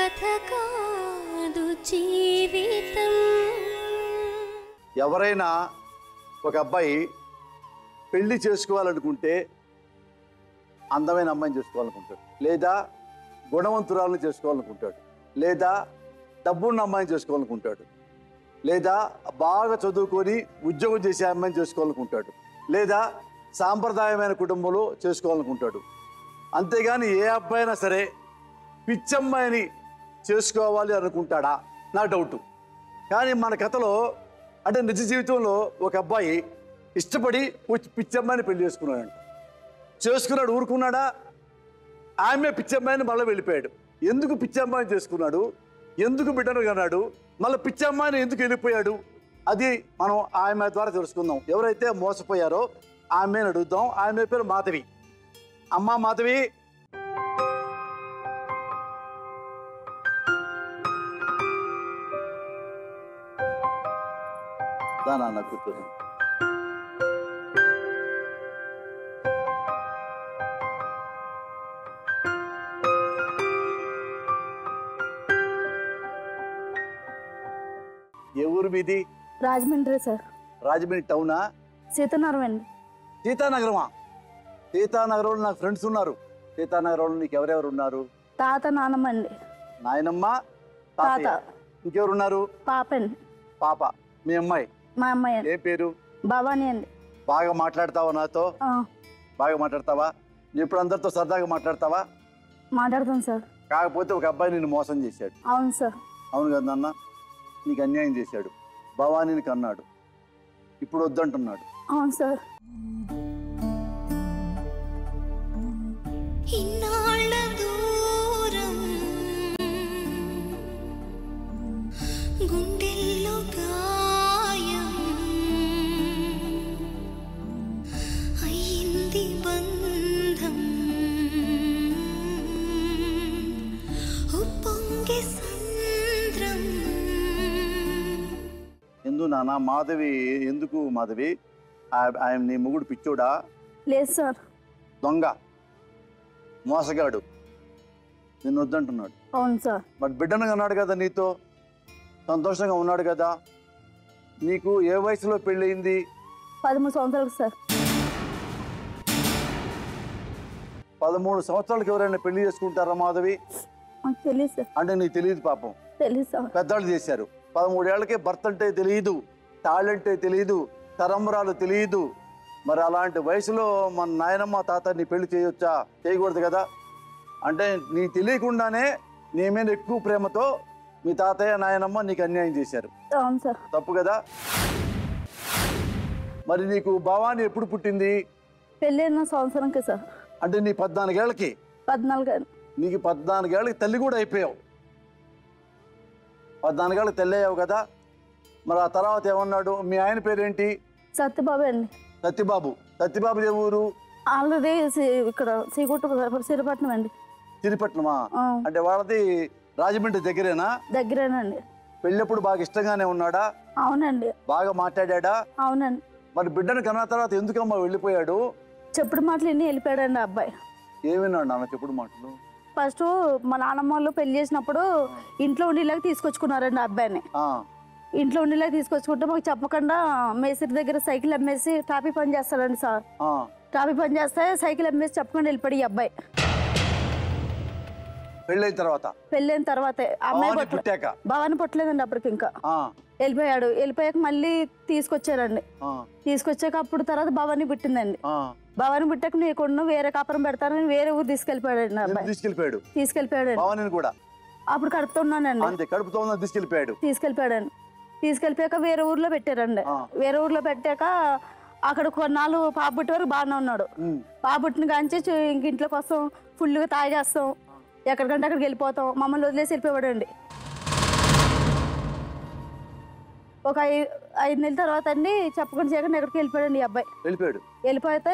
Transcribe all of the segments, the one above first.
కథ కాదు జీవితం. ఎవరైనా ఒక అబ్బాయి పెళ్లి చేసుకోవాలనుకుంటే అందమైన అమ్మాయిని చేసుకోవాలనుకుంటాడు, లేదా గుణవంతురాలను చేసుకోవాలనుకుంటాడు, లేదా డబ్బున్న అమ్మాయిని చేసుకోవాలనుకుంటాడు, లేదా బాగా చదువుకొని ఉద్యోగం చేసే అమ్మాయిని చేసుకోవాలనుకుంటాడు, లేదా సాంప్రదాయమైన కుటుంబంలో చేసుకోవాలనుకుంటాడు. అంతేగాని ఏ అబ్బాయి అయినా సరే పిచ్చమ్మాయిని చేసుకోవాలి అనుకుంటాడా నా డౌటు. కానీ మన కథలో అంటే నిజ జీవితంలో ఒక అబ్బాయి ఇష్టపడి పిచ్చమ్మాయిని పెళ్లి చేసుకున్నాడంట. చేసుకున్నాడు, ఊరుకున్నాడా? ఆమె పిచ్చమ్మాయిని మళ్ళీ వెళ్ళిపోయాడు. ఎందుకు పిచ్చమ్మాయిని చేసుకున్నాడు, ఎందుకు బిడ్డను కన్నాడు, మళ్ళీ పిచ్చమ్మాయిని ఎందుకు వెళ్ళిపోయాడు, అది మనం ఆమె ద్వారా తెలుసుకుందాం. ఎవరైతే మోసపోయారో ఆమెను అడుగుదాం. ఆమె పేరు మాధవి. అమ్మా మాధవి, దానా కూర్చోండి. ఏ ఊరు మీది? రాజమండ్రి సార్. రాజమండ్రి టౌనా? సీతానగరం అండి. సీతానగరమా? సీతానగరంలో నాకు ఫ్రెండ్స్ ఉన్నారు. సీతానగరంలో నీకు ఎవరెవరు ఉన్నారు? తాత, నానమ్మ అండి. నాయనమ్మ, తాత. ఇంకెవరున్నారు? పాప అండి. పాప. మీ అమ్మాయి? మా అమ్మాయి అండి. ఏ పేరు? భవానీ అండి. బాగా మాట్లాడతావా నాతో? బాగా మాట్లాడతావా? ఇప్పుడు అందరితో సరదాగా మాట్లాడతావా? మాట్లాడతాను సార్. కాకపోతే ఒక అబ్బాయి నిన్ను మోసం చేశాడు. అవును సార్. అవును కదా నాన్న? నీకు అన్యాయం చేశాడు, భవానీని కన్నాడు, ఇప్పుడు వద్దంటున్నాడు. అవును సార్. ఇన్నాళ్ళ దూరం గుండెల్లో గాయం అయింది బంధం ఉప్పొంగే సంద్రం. ఎందుకు నాన్న? మాధవి ఎందుకు మాధవి? ఆయన నీ మొగుడు పిచ్చోడా? లేదు సార్. దొంగ, మోసగాడు, నిన్ను వద్దంటున్నాడు. అవును సార్. బట్ బిడ్డను అన్నాడు కదా, నీతో సంతోషంగా ఉన్నాడు కదా. నీకు ఏ వయసులో పెళ్ళయింది? 13 సంవత్సరాలకు సార్. 13 సంవత్సరాలకు ఎవరైనా పెళ్లి చేసుకుంటారా మాధవి? తెలియదు సార్. అంటే నీకు తెలియదు పాపం. తెలియదు సార్. పెద్దవాళ్ళు చేశారు. 13 ఏళ్ళకే భర్త అంటే తెలియదు, తాళ్ళంటే తెలియదు, తరంబరాలు తెలియదు. మరి అలాంటి వయసులో మన నాయనమ్మ తాత నీ పెళ్లి చేయొచ్చా? చేయకూడదు కదా. అంటే నీ తెలియకుండానే నీ మీద ఎక్కువ ప్రేమతో మీ తాతయ్య నాయనమ్మ నీకు అన్యాయం చేశారు. అవును సార్. తప్పు కదా. మరి నీకు భవాని ఎప్పుడు పుట్టింది? పెళ్ళైన సంవత్సరంకి సార్. అంటే నీ 14 ఏళ్ళకి? 14. నీకు 14 ఏళ్ళకి తల్లి కూడా అయిపోయావు. 14 ఏళ్ళకి తల్లి అయ్యావు కదా. మరి ఆ తర్వాత ఏమన్నాడు? మీ ఆయన పేరేంటి? సత్యబాబు అండి. సత్యబాబు. సత్యబాబు ఏ ఊరు? ఆల్రెడీ ఇక్కడ శ్రీపట్నం అండి. సిరిపట్నమా? అంటే వాళ్ళది రాజమండ్రి దగ్గరేనా? దగ్గరేనండి. పెళ్ళప్పుడు బాగా ఇష్టంగానే ఉన్నాడా? అవునండి. బాగా మాట్లాడా? అవునండి. మరి బిడ్డను కన్నా తర్వాత ఎందుకమ్మా వెళ్ళిపోయాడు? చెప్పుడు మాటలు ఇన్ని వెళ్ళిపోయాడండి అబ్బాయి. ఏమిన్నాడు నాన్న చెప్పుడు మాటలు? ఫస్ట్ మా నాన్నమ్మ వాళ్ళు పెళ్లి చేసినప్పుడు ఇంట్లో ఉండేలాగా తీసుకొచ్చుకున్నారండి అబ్బాయిని. ఇంట్లో ఉండేలాగా తీసుకొచ్చుకుంటే మాకు చెప్పకుండా మేస్త్రి దగ్గర సైకిల్ అమ్మేసి ట్రాఫిక్ పని చేస్తాడండి సార్. ట్రాఫిక్ పని చేస్తే సైకిల్ అమ్మేసి చెప్పకుండా వెళ్ళిపోయి ఈ అబ్బాయి. పెళ్ళైన తర్వాతే అమ్మాయి పుట్టాక భవాని పుట్టలేదండి అప్పటికి. ఇంకా వెళ్ళిపోయాడు. వెళ్ళిపోయాక మళ్ళీ తీసుకొచ్చారండి. తీసుకొచ్చాక అప్పుడు తర్వాత భవాని పుట్టిందండి. భవాని పుట్టాక నీకు వేరే కాపురం పెడతానని వేరే ఊరు తీసుకెళ్ళిపోయాడండి అబ్బాయి. తీసుకెళ్ళిపోయాడు. అప్పుడు కడుపుతున్నానండి. తీసుకెళ్ళిపోయాడండి. తీసుకెళ్ళిపోయాక వేరే ఊర్లో పెట్టారండి. వేరే ఊర్లో పెట్టాక అక్కడ కొన్నాళ్ళు పాప పుట్టే వరకు బాగానే ఉన్నాడు. పాప పుట్టిన కాంచి ఇంక ఇంట్లో కోసం ఫుల్గా తాగేస్తాం, ఎక్కడికంటే అక్కడికి వెళ్ళిపోతాం, మమ్మల్ని వదిలేసి వెళ్ళిపోయాడండి. ఒక 5 నెలల తర్వాత అండి చెప్పకుండా చేయకుండా ఎక్కడికి వెళ్ళిపోయాడండి ఈ అబ్బాయి. వెళ్ళిపోతే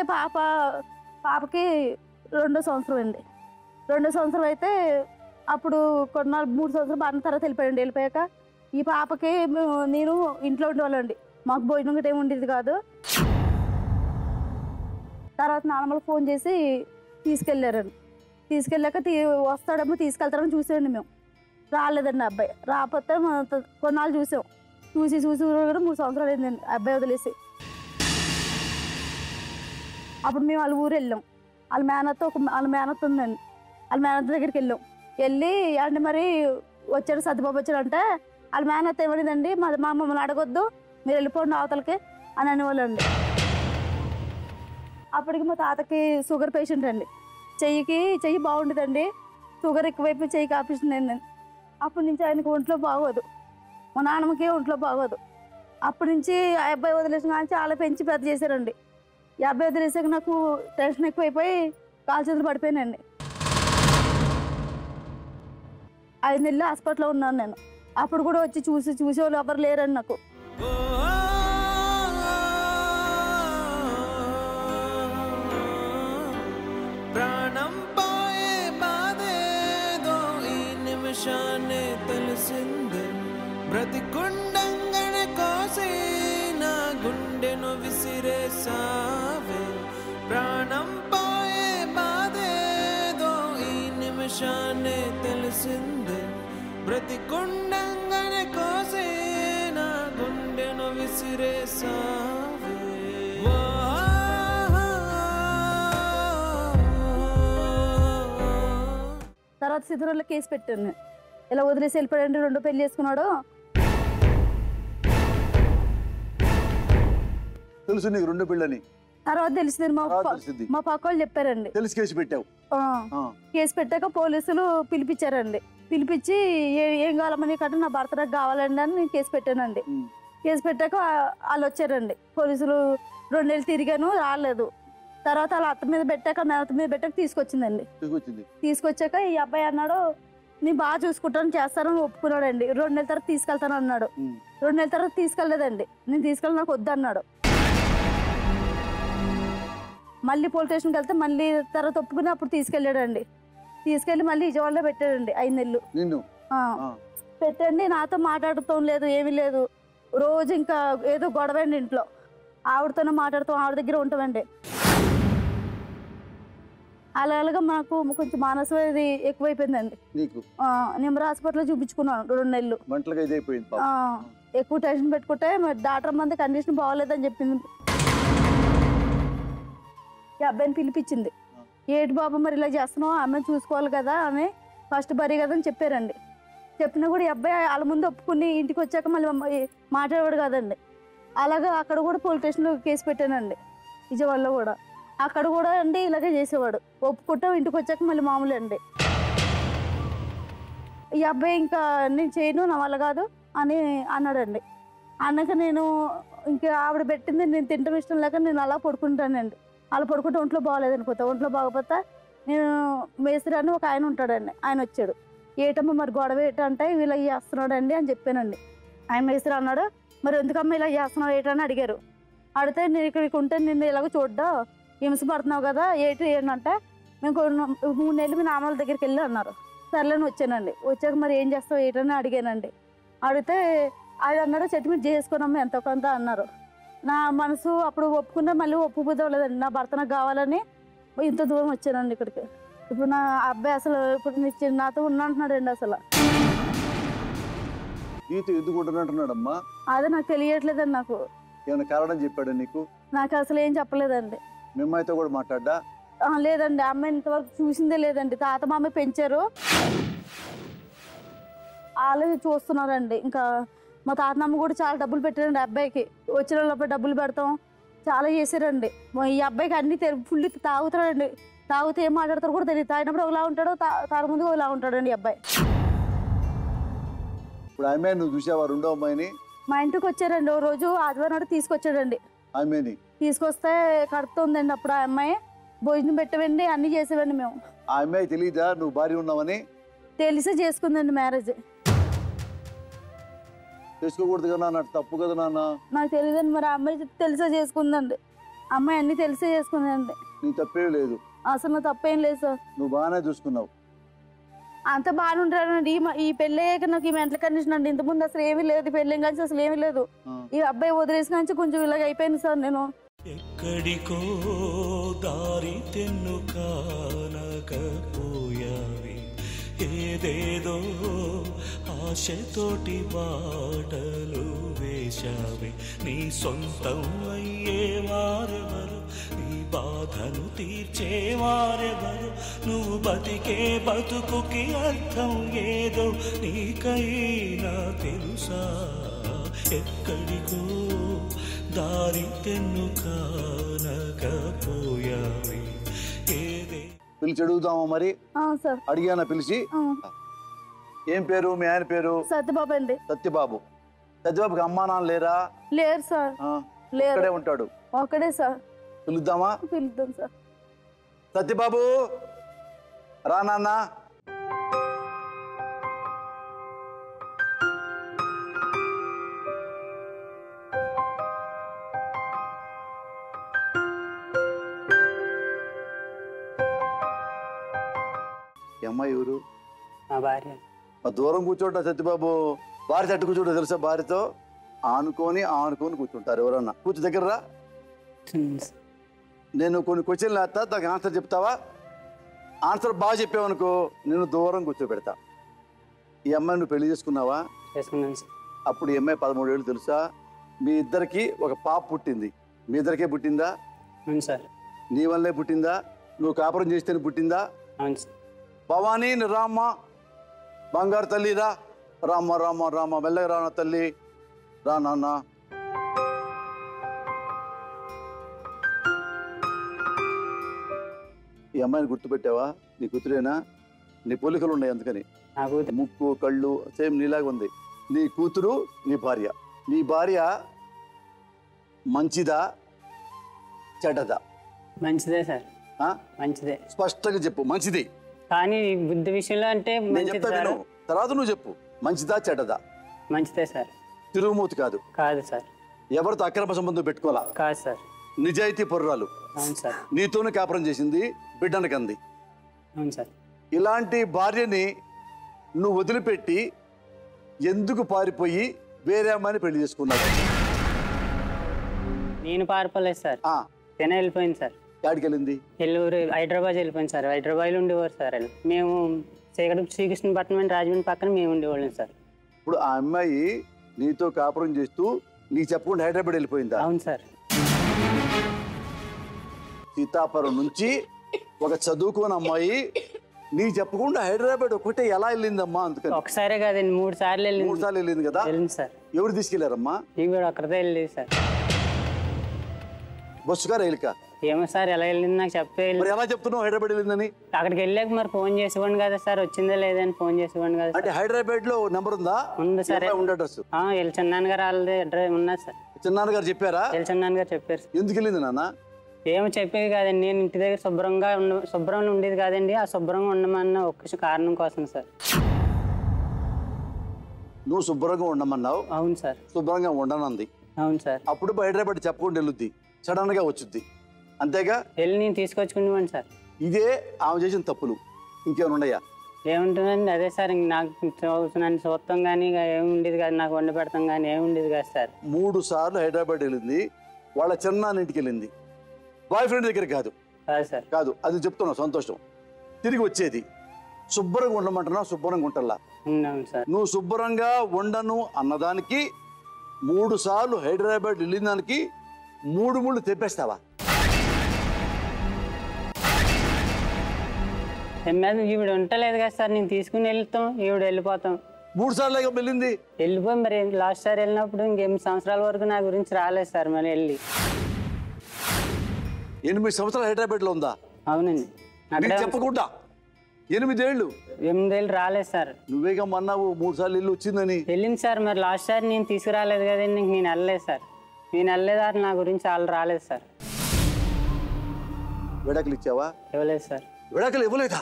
పాపకి 2వ సంవత్సరం అండి. 2వ సంవత్సరం అయితే అప్పుడు కొన్నాళ్ళు 3 సంవత్సరాలు బాగా తర్వాత వెళ్ళిపోయాడండి. వెళ్ళిపోయాక ఈ పాపకి నేను ఇంట్లో ఉండేవాళ్ళండి. మాకు భోజనం గట్రా ఏమి ఉండేది కాదు. తర్వాత నాన్నమ్మకి ఫోన్ చేసి తీసుకెళ్ళారండి. తీసుకెళ్ళాక వస్తాడేమో తీసుకెళ్తారని చూసామండి మేము. రాలేదండి అబ్బాయి. రాకపోతే కొన్నాళ్ళు చూసాం. చూసి కూడా 3 సంవత్సరాలు అయిందండి అబ్బాయి వదిలేసి. అప్పుడు మేము వాళ్ళ ఊరు వెళ్ళాం. వాళ్ళ మేనత్త ఉందండి. వాళ్ళ మేనత్త దగ్గరికి వెళ్ళి అంటే మరి వచ్చాడు సత్యబాబు వచ్చాడంటే వాళ్ళ మేనత్త ఏమనిదండి, మా మమ్మల్ని అడగొద్దు, మీరు వెళ్ళిపోండి అవతలకి అని అనేవాళ్ళండి. అప్పటికి మా తాతకి షుగర్ పేషెంట్ అండి. చెయ్యి బాగుండేదండి. షుగర్ ఎక్కువైపు చెయ్యికి ఆపరేషన్ అయిందండి. అప్పటి నుంచి ఆయనకు ఒంట్లో బాగోదు, మా నాన్నమ్మకి ఒంట్లో బాగోదు. అప్పటి నుంచి ఆ అబ్బాయి వదిలేసిన కానీ చాలా పెంచి పెద్ద చేశారండి. ఈ అబ్బాయి వదిలేసాక నాకు టెన్షన్ ఎక్కువైపోయి కాలు చేతులు పడిపోయానండి. 5 నెలలు హాస్పిటల్లో ఉన్నాను నేను. అప్పుడు కూడా వచ్చి చూసేవాళ్ళు ఎవరు లేరండి నాకు. ప్రాణం పోయే బాధేదో ఈ నిమిషాన్ని తెలిసింది. బ్రతికుండంగనే కోసి నా గుండెను విసిరేసావే. ప్రాణం పోయే బాధేదో ఈ నిమిషాన్ని తెలిసింది. బ్రతికుండంగనే కోసి నా గుండెను విసిరేసావే. తర్వాత సిద్ధులలో కేసు పెట్టాను నేను. ఇలా వదిలేసి వెళ్ళిపోయాడు, 2 పెళ్లి చేసుకున్నాడు. తెలుసు నీకు 2 పెళ్ళని? తర్వాత తెలిసింది మా పక్క వాళ్ళు చెప్పారండి. తెలిసి కేసు పెట్టావు? కేసు పెట్టాక పోలీసులు పిలిపించారండి. పిలిపించి ఏం కావాలమ్మని కట్ట నా భర్త నాకు కావాలండి అని నేను కేసు పెట్టానండి. కేసు పెట్టాక వాళ్ళు వచ్చారండి పోలీసులు. 2 నెలలు తిరిగాను, రాలేదు. తర్వాత వాళ్ళ అత్త మీద పెట్టాక మేనత్త మీద పెట్టాక తీసుకొచ్చిందండి. తీసుకొచ్చాక ఈ అబ్బాయి అన్నాడు, నేను బాగా చూసుకుంటాను చేస్తానని ఒప్పుకున్నాడండి. 2 నెలల తర్వాత తీసుకెళ్తాను అన్నాడు. 2 నెలల తర్వాత తీసుకెళ్ళలేదండి. నేను తీసుకెళ్ళి నాకు వద్దు అన్నాడు. మళ్ళీ పోలీస్ స్టేషన్కి వెళ్తే మళ్ళీ తర్వాత ఒప్పుకుని అప్పుడు తీసుకెళ్ళాడండి. తీసుకెళ్ళి మళ్ళీ విజయవాడలో పెట్టాడండి 5 నెలలు పెట్టండి. నాతో మాట్లాడుతాం లేదు, ఏమీ లేదు. రోజు ఇంకా ఏదో గొడవండి ఇంట్లో. ఆవిడతోనే మాట్లాడుతాం, ఆవిడ దగ్గర ఉంటామండి. అలాగా మాకు కొంచెం మానసికది ఎక్కువైపోయిందండి. నిమ్ర హాస్పిటల్లో చూపించుకున్నాను 2 నెలలు. ఎక్కువ టెన్షన్ పెట్టుకుంటే డాక్టర్ మంది కండిషన్ బాగోలేదని చెప్పింది. ఈ అబ్బాయిని పిలిపించింది. ఏటి బాబు మరి ఇలా చేస్తున్నావు, అమ్మాయిని చూసుకోవాలి కదా, ఆమె ఫస్ట్ బరీ కదా అని చెప్పారండి. చెప్పినా కూడా ఈ అబ్బాయి వాళ్ళ ముందు ఒప్పుకుని ఇంటికి వచ్చాక మళ్ళీ మాట్లాడేవాడు కదండి. అలాగా అక్కడ కూడా పోలీస్ స్టేషన్లో కేసు పెట్టానండి, విజయవాడలో కూడా. అక్కడ కూడా అండి ఇలాగే చేసేవాడు. ఒప్పుకుంటాం, ఇంటికి వచ్చాక మళ్ళీ మామూలు అండి. ఈ అబ్బాయి ఇంకా నేను చేయను, నా వల్ల కాదు అని అన్నాడండి. అన్నాక నేను ఇంకా ఆవిడ పెట్టింది నేను తింటాం ఇష్టం లేక నేను అలా పడుకుంటానండి. అలా పడుకుంటే ఒంట్లో బాగోలేదు అనుకుంటా. ఒంట్లో బాగోపోతే నేను మేస్త్రి అని ఒక ఆయన ఉంటాడండి, ఆయన వచ్చాడు. ఏటమ్మా మరి గొడవ ఏంటంటే ఇలా చేస్తున్నాడు అండి అని చెప్పానండి. ఆయన మేస్త్రి అన్నాడు, మరి ఎందుకమ్మా ఇలా చేస్తున్నావు ఏటని అడిగారు. అడిగితే నేను ఇక్కడికి ఉంటే నిన్ను ఇలాగ చూడ్డా హింస పడుతున్నావు కదా ఏంటంటే మేము 3 నెలలు మీ నాన్నల దగ్గరికి వెళ్ళి అన్నారు. సర్లేని వచ్చానండి. వచ్చాక మరి ఏం చేస్తావు ఏంటని అడిగానండి. అడిగితే ఆయన అన్నాడు చెట్టు మీద చేసుకున్నాము ఎంతో కొంత అన్నారు. నా మనసు అప్పుడు ఒప్పుకున్నా మళ్ళీ ఒప్పుకోలేదండి. నా భర్త నాకు కావాలని ఇంత దూరం వచ్చానండి ఇక్కడికి. ఇప్పుడు నా అబ్బాయి అసలు ఇప్పుడు నాతో ఉన్నట్టున్నాడండి. అసలు అదే నాకు తెలియట్లేదండి. నాకు ఏమైనా కారణం చెప్పాడు నీకు? నాకు అసలు ఏం చెప్పలేదండి. మీ అమ్మాయితో కూడా మాట్లాడ్డా? లేదండి, అమ్మాయి ఇంతవరకు చూసిందే లేదండి. తాత మామ పెంచారు, వాళ్ళు చూస్తున్నారండి. ఇంకా మా తాతనమ్మ కూడా చాలా డబ్బులు పెట్టారండి అబ్బాయికి. వచ్చిన లోపల డబ్బులు పెడతాం చాలా చేశారండి. ఈ అబ్బాయికి అన్ని ఫుల్ తాగుతాడండి. తాగితే ఏం మాట్లాడతారు కూడా తెలియదు. తాగినప్పుడు ఒకలా ఉంటాడు, తాగ ముందు ఒకలా ఉంటాడండి అబ్బాయి. ఇప్పుడు అమ్మాయి నువ్వు చూసావా రెండో అమ్మాయిని? మా ఇంటికి వచ్చారండి ఓ రోజు ఆదివారం నాడు తీసుకొచ్చాడండి. అమ్మాయిని తీసుకొస్తే కడుతుందండి. అప్పుడు ఆ అమ్మాయి భోజనం పెట్టవండి, అన్ని చేసేవండి. మేము ఆ అమ్మాయి తెలీదా నువ్వు భార్య ఉన్నావని? తెలిసే చేసుకుందండి మ్యారేజ్. చేసుకోకూడదు కదా నాన్న, తప్పు కదా నాన్న. నాకు తెలియదండి, మరి ఆ అమ్మాయి తెలిసే చేసుకుందండి. అమ్మాయి అన్ని తెలిసే చేసుకుందండి. నీ తప్పేం లేదు. అసలు నా తప్పేం లేదు సార్. నువ్వు బాగానే చూసుకున్నావు. అంత బాగానే ఉంటాడండి. ఈ పెళ్ళి అయ్యాక నాకు ఈ మెంటల్ కండిషన్ అండి. ఇంతకుముందు అసలు ఏమీ లేదు, పెళ్ళి కానీ అసలు ఏమీ లేదు. ఈ అబ్బాయి వదిలేసిన నుంచి కొంచెం ఇలాగ అయిపోయింది సార్. నేను ఎక్కడికో దారి తెన్ను కానకపోయావి, ఏదేదో ఆశతోటి బాటలు వేశావే నీ సొంతం అయ్యేవారెవరు నీ బాధలు తీర్చేవారెవరు నువ్వు బతికే బతుకుకి అర్థం ఏదో నీకైనా తెలుసా ఎక్కడికో దారి తెన్ను కానకపోయావే ఏదే పిలిచి అడుగుదామా మరి సార్ అడిగానా పిలిచి ఏం పేరు మీ ఆయన పేరు సత్యబాబు అండి. సత్యబాబు సత్యబాబుకి అమ్మా నాన్న లేరా లేరు సార్ లేరు ఇక్కడే ఉంటాడు ఒకడే సార్ పిలుద్దామా పిలుద్దాం సార్. సత్యబాబు రా నాన్న ఈ అమ్మాయి ఎవరు మా భార్య. దూరం కూర్చోట సత్యబాబు భార్య చెట్టు కూర్చోటో తెలుసా భార్యతో ఆనుకొని కూర్చుంటారు ఎవరన్నా కూర్చో దగ్గర రా నేను కొన్ని క్వశ్చన్లు వేస్తా దానికి ఆన్సర్ చెప్తావా ఆన్సర్ బాగా చెప్పావనుకో నేను దూరం కూర్చోబెడతా ఈ అమ్మాయి నువ్వు పెళ్లి చేసుకున్నావా చేసుకున్నాను సార్. అప్పుడు ఈ అమ్మాయి 13 ఏళ్ళు తెలుసా మీ ఇద్దరికి ఒక పాప పుట్టింది మీ ఇద్దరికే పుట్టిందా అవును సార్. నీ వల్లే పుట్టిందా నువ్వు కాపురం చేస్తేనే పుట్టిందా అవును సార్. భవానీ రామ్మ బంగారు తల్లి రా రామ్మ రామ్మ రామ్మ మెల్లగా రాన తల్లి రా నాన్న ఈ అమ్మాయిని గుర్తుపెట్టావా నీ కూతురేనా నీ పోలికలు ఉన్నాయి అందుకని నా కూతురు. ముక్కు కళ్ళు సేమ్ నీలాగా ఉంది నీ కూతురు నీ భార్య మంచిదా చెడ్డదా మంచిదే సార్. ఆ? మంచిదే. స్పష్టంగా చెప్పు మంచిది కానీ బుద్ధి విషయంలో అంటే నేను మంచిది చెప్తా సార్. విను తర్వాత నువ్వు చెప్పు మంచిదా చెడ్డదా మంచిదే సార్. తిరుగుమూతి కాదు కాదు సార్. ఎవరితో అక్రమ సంబంధం పెట్టుకోవాలా కాదు సార్. నిజాయితీ పొర్రాలు అవును సార్. నీతోనే కాపురం చేసింది బిడ్డను కంది అవును సార్. ఇలాంటి భార్యని నువ్వు వదిలిపెట్టి ఎందుకు పారిపోయి వేరే అమ్మాయిని పెళ్లి చేసుకున్నావు నేను పారిపోలేదు సార్. తినే వెళ్ళిపోయింది సార్. యాడికి వెళ్ళింది ఎల్లూరు హైదరాబాద్ వెళ్ళిపోయింది సార్. హైదరాబాద్లో ఉండేవారు సార్ వాళ్ళు. మేము శ్రీకృష్ణపట్నం అని రాజమండ్రి పక్కన మేము ఉండేవాళ్ళం సార్. ఇప్పుడు ఆ అమ్మాయి నీతో కాపురం చేస్తూ నీకు చెప్పకుండా హైదరాబాద్ వెళ్ళిపోయిందా అవును సార్. సీతాపురం నుంచి ఒక చదువుకున్న అమ్మాయి నీకు చెప్పకుండా హైదరాబాద్ ఒకటే ఎలా వెళ్ళిందమ్మా అందుకని ఒకసారే కాదండి 3 సార్లు వెళ్ళింది. 3 సార్లు వెళ్ళింది కదా వెళ్ళింది సార్. ఎవరు తీసుకెళ్లారమ్మా ఇవి ఒక్కరిదే వెళ్ళేది సార్. బస్సుగా రైలుకా ఏమో సార్ ఎలా వెళ్ళింది నాకు చెప్తే మరి ఎలా చెప్తున్నావు హైదరాబాద్ వెళ్ళిందని అక్కడికి వెళ్ళాక మరి ఫోన్ చేసేవాడిని కదా సార్. వచ్చిందా లేదని ఫోన్ చేసేవాడిని కదా అంటే హైదరాబాద్ లో నెంబర్ ఉందా ఉంది సార్. ఉండే అడ్రస్ ఎల్చన్నాన్న గారు వాళ్ళది అడ్రస్ ఉన్నది సార్. చిన్నాన్న గారు చెప్పారా ఎల్చన్నాన్న గారు చెప్పారు. ఎందుకు వెళ్ళింది నాన్న ఏమో చెప్పేది కాదండి. నేను ఇంటి దగ్గర శుభ్రంగా ఉండేది కాదండి. ఆ శుభ్రంగా ఉండమన్న ఒక్క కారణం కోసం సార్. నువ్వు శుభ్రంగా ఉండమన్నావు అవును సార్. శుభ్రంగా ఉండనంది అవును సార్. అప్పుడు హైదరాబాద్ చెప్పకుండా వెళ్ళుద్ది సడన్ గా వచ్చుద్ది అంతేగా వెళ్ళి నేను తీసుకొచ్చుకునేవాడిని సార్. ఇదే ఆమె చేసిన తప్పులు ఇంకేమైనా ఉన్నాయా ఏముంటుందండి అదే సార్. ఇంక నాకు నన్ను చూస్తాం కానీ ఏమి ఉండేది కాదు. నాకు వండి పెడతాం కానీ ఏమి ఉండేది కాదు సార్. 3 సార్లు హైదరాబాద్ వెళ్ళింది వాళ్ళ చిన్నాన్న ఇంటికి వెళ్ళింది బాయ్ ఫ్రెండ్ దగ్గర కాదు కాదు సార్. కాదు అది చెప్తున్నావు సంతోషం తిరిగి వచ్చేది శుభ్రంగా ఉండమంటున్నావు శుభ్రంగా ఉంటల్లా అవును సార్. నువ్వు శుభ్రంగా ఉండను అన్నదానికి 3 సార్లు హైదరాబాద్ వెళ్ళిన దానికి 3 ముళ్ళు తెప్పేస్తావా ఈవిడ ఉంటలేదు కదా సార్. నేను తీసుకుని వెళ్తాం ఈవిడ వెళ్ళిపోతాం. 3 సార్లు వెళ్ళింది వెళ్ళిపోయి మరి లాస్ట్ సార్ వెళ్ళినప్పుడు 8 సంవత్సరాల వరకు నా గురించి రాలేదు సార్. మరి వెళ్ళి 8 సంవత్సరాలు హైదరాబాద్ లో ఉందా అవునండి. నీకు చెప్పకుండా 8 ఏళ్ళు 8 ఏళ్ళు రాలేదు సార్. నువ్వేగా అన్నావు 3 సార్లు ఇల్లు వచ్చిందని వెళ్ళింది సార్. మరి లాస్ట్ సార్ నేను తీసుకురాలేదు కదండి. ఇంక నేను వెళ్ళలేదు సార్. నేను వెళ్ళలేదు నా గురించి వాళ్ళు రాలేదు సార్. విడాకులు ఇచ్చావా ఇవ్వలేదు సార్. విడాకులు ఇవ్వలేదా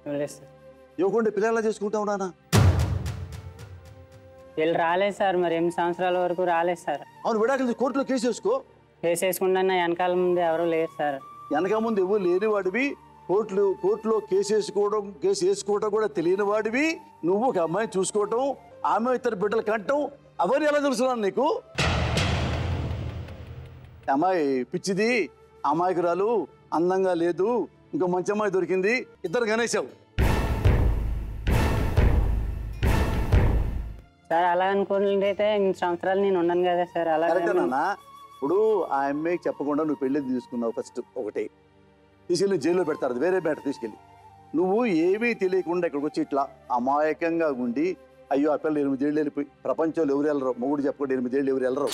ఇవ్వలేదు సార్. ఇవ్వకుండా పిల్లలా చేసుకుంటావు నాన్న వీళ్ళు రాలేదు సార్. మరి 8 సంవత్సరాల వరకు రాలేదు సార్. అవును విడాకులు కోర్టులో కేసు వేసుకో వేసేసుకుంటా వెనకాల ముందు ఎవరు లేరు సార్. వెనక ముందు ఎవరు లేని వాడివి కోర్టులో కేసు వేసుకోవడం కూడా తెలియని వాడివి నువ్వు ఒక అమ్మాయిని చూసుకోవటం ఆమె ఇద్దరు బిడ్డలు కంటం అవన్నీ ఎలా తెలుసున్నాను నీకు అమ్మాయి పిచ్చిది అమాయకురాలు అందంగా లేదు ఇంకో మంచి అమ్మాయి దొరికింది ఇద్దరు గణేశావు సార్ అలా అనుకుంటే అయితే ఇన్ని సంవత్సరాలు నేను ఉన్నాను కదా సార్. అలా కరెక్టేనా? ఇప్పుడు ఆ అమ్మాయికి చెప్పకుండా నువ్వు పెళ్లి తీసుకున్నావు. ఫస్ట్ ఒకటి తీసుకెళ్ళి జైల్లో పెడతారు, అది వేరే మ్యాటర్. తీసుకెళ్ళి నువ్వు ఏమీ తెలియకుండా ఇక్కడికి వచ్చి ఇట్లా అమాయకంగా ఉండి, అయ్యో ఆ పిల్లలు 8 ఏళ్ళు వెళ్ళిపోయి, ప్రపంచంలో ఎవరు వెళ్ళరు, మొగుడు చెప్పకుండా 8 ఏళ్ళు ఎవరు వెళ్ళరు.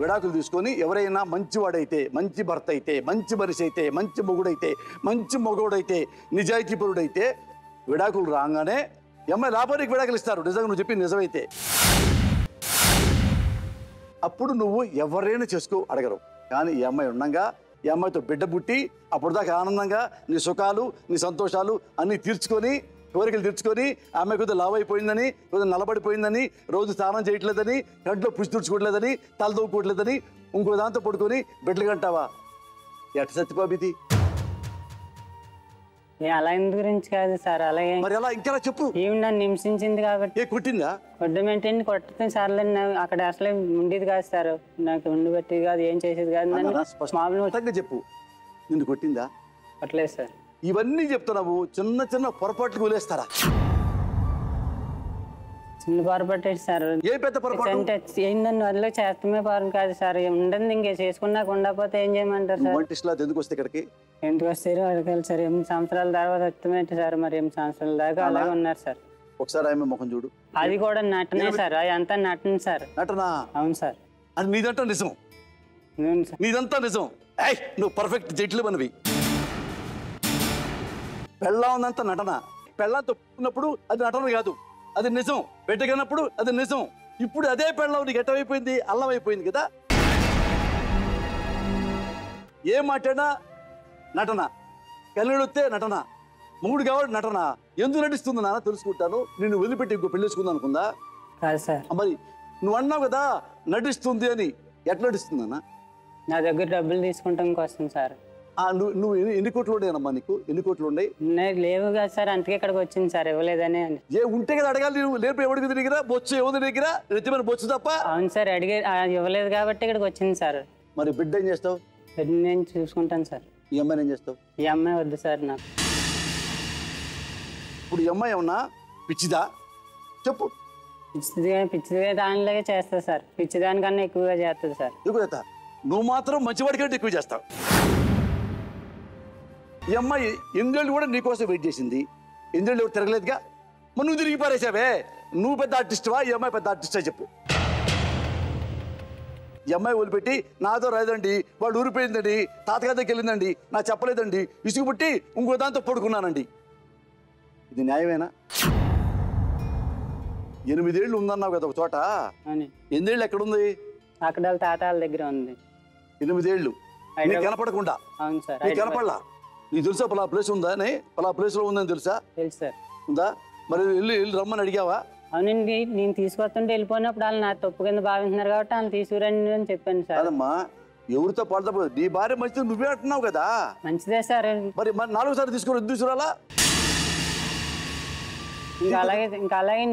విడాకులు తీసుకొని ఎవరైనా మంచివాడైతే, మంచి భర్త అయితే, మంచి మనిషి అయితే, మంచి మొగుడైతే, మంచి మగవుడైతే, నిజాయితీపరుడైతే విడాకులు రాగానే అమ్మాయి లాభానికి విడాకులు ఇస్తారు. నిజంగా నువ్వు చెప్పింది నిజమైతే అప్పుడు నువ్వు ఎవరైనా చేసుకో అడగరు. కానీ ఈ అమ్మాయి ఉండగా, ఈ అమ్మాయితో బిడ్డ పుట్టి అప్పుడు దాకా ఆనందంగా నీ సుఖాలు నీ సంతోషాలు అన్నీ తీర్చుకొని, కోరికలు తీర్చుకొని, ఆమె కొద్దిగా లావ్ అయిపోయిందని, కొద్దిగా నల్లబడిపోయిందని, రోజు స్నానం చేయట్లేదని, కంట్లో పుష్టి తుడుచుకోవట్లేదని, తల దూకోవట్లేదని ఇంకో దాంతో పడుకొని బిడ్డలు కంటావా? ఎట్ట సత్యబాబిది? అలా ఎందుకు గురించి కాదు సార్. అలాగే మరి అలా ఇంకా చెప్పు. ఏమి నన్ను హింసించింది కాబట్టి. ఏ కొట్టిందా? కొట్టమేంటండి, కొట్టడం సార్లు అక్కడ అసలే ఉండేది కాదు సార్. నాకు ఉండి పెట్టేది కాదు, ఏం చేసేది కాదు. స్పష్టంగా చెప్పు, నిన్ను కొట్టిందా? కొట్టలేదు సార్. ఇవన్నీ చెప్తున్నావు, చిన్న చిన్న పొరపాట్లు వదిలేస్తారా? చిన్న పొరపాటు సార్. ఏ పెద్ద పొరపాటు? ఏంటండి వదిలే చేస్తమే పొరం కాదు సార్. ఉండదు ఇంకే చేసుకున్నాక ఉండకపోతే ఏం చేయమంటారు సార్? ఎందుకు వస్తే ఇక్కడికి? ఎందుకు వస్తారు అడగాలి సార్. 8 సంవత్సరాల తర్వాత వస్తామేంటి సార్? మరి 8 సంవత్సరాల దాకా అలాగే ఉన్నారు సార్. ఒకసారి ఆమె ముఖం చూడు. అది కూడా నటనే సార్, అది అంతా నటన సార్. నటనా? అవును సార్. అది నీదంతా నిజం, నీదంతా నిజం. నువ్వు పర్ఫెక్ట్ జట్లు మనవి. పెళ్ళా ఉందంతా నటన. పెళ్ళా తప్పుకున్నప్పుడు అది నటన కాదు, అది నిజం. పెట్టగన్నప్పుడు అది నిజం. ఇప్పుడు అదే పెళ్ళం నీకు ఎట్టమైపోయింది, అల్లం అయిపోయింది కదా. ఏం మాట్లాడినా నటన, కళ్ళెడొస్తే నటన, మూడు కావాలి నటన. ఎందుకు నటిస్తుంది నాన్న తెలుసుకుంటాను. నిన్ను వదిలిపెట్టి ఇంకో పెళ్ళేసుకుందా అనుకుందా? కాదు సార్. మరి నువ్వు అన్నావు కదా నటిస్తుంది అని. ఎట్లా నటిస్తుంది అన్న? నా దగ్గర డబ్బులు తీసుకుంటాం కోసం సార్. నువ్వు ఎన్ని కోట్లు ఉండేనమ్మా? నీకు ఎన్ని కోట్లు ఉన్నాయి? లేవు కదా సార్, అందుకే ఇక్కడికి వచ్చింది సార్. ఇవ్వలేదని. ఏ ఉంటే కదా అడగాలి. నువ్వు లేపు ఎవరికి దగ్గర బొచ్చు, ఎవరి దగ్గర రెత్తిమైన బొచ్చు తప్ప. అవును సార్, అడిగే ఇవ్వలేదు కాబట్టి ఇక్కడికి వచ్చింది సార్. మరి బిడ్డ ఏం చేస్తావు? నేను చూసుకుంటాను సార్. ఈ అమ్మాయిని ఏం చేస్తావు? ఈ అమ్మాయి వద్దు సార్ నాకు. ఇప్పుడు ఈ అమ్మాయి ఏమన్నా పిచ్చిదా? చెప్పు. పిచ్చిదిగా దానిలాగే చేస్తా సార్. పిచ్చిదానికన్నా ఎక్కువగా చేస్తుంది సార్. ఎక్కువ చేస్తా. నువ్వు మాత్రం మంచివాడి కంటే ఎక్కువ చేస్తావు. ఈ అమ్మాయి 8 ఏళ్ళు కూడా నీకోసం వెయిట్ చేసింది. 8 ఏళ్ళు ఎవరు తిరగలేదుగా. మరి నువ్వు తిరిగి పారేసావే. నువ్వు పెద్ద ఆర్టిస్టువా, ఈ అమ్మాయి పెద్ద ఆర్టిస్టా చెప్పు. ఈ అమ్మాయి వదిలిపెట్టి నాతో రాదండి, వాడు ఊరిపోయిందండి, తాతగారి దగ్గరికి వెళ్ళిందండి, నాకు చెప్పలేదండి, ఇసుగు పుట్టి ఇంకో దాంతో పడుకున్నానండి. ఇది న్యాయమేనా? 8 ఏళ్ళు ఉందన్నావు కదా ఒక చోట. 8 ఏళ్ళు ఎక్కడుంది? అక్కడ వాళ్ళ తాతాల దగ్గర ఉంది. 8 ఏళ్ళు నీకు కనపడకుండా? అవును సార్. నీకు కనపడలా? నీకు తెలుసా పలా ప్లేస్ ఉందా అని? పలా ప్లేస్లో ఉందని తెలుసా? తెలుసు సార్. ఉందా? మరి వెళ్ళి రమ్మని అడిగావా? అవునండి, నేను తీసుకొస్తుంటే వెళ్ళిపోయినప్పుడు వాళ్ళు నా తప్పు కింద భావిస్తున్నారు కాబట్టి వాళ్ళు తీసుకురండి అని చెప్పాను సార్. అదమ్మా, ఎవరితో పడతా నీ భార్య మంచిది నువ్వే అంటున్నావు కదా. మంచిదే సార్. మరి 4వ సారి తీసుకుని తీసుకురాలా? ఇంకా అలాగే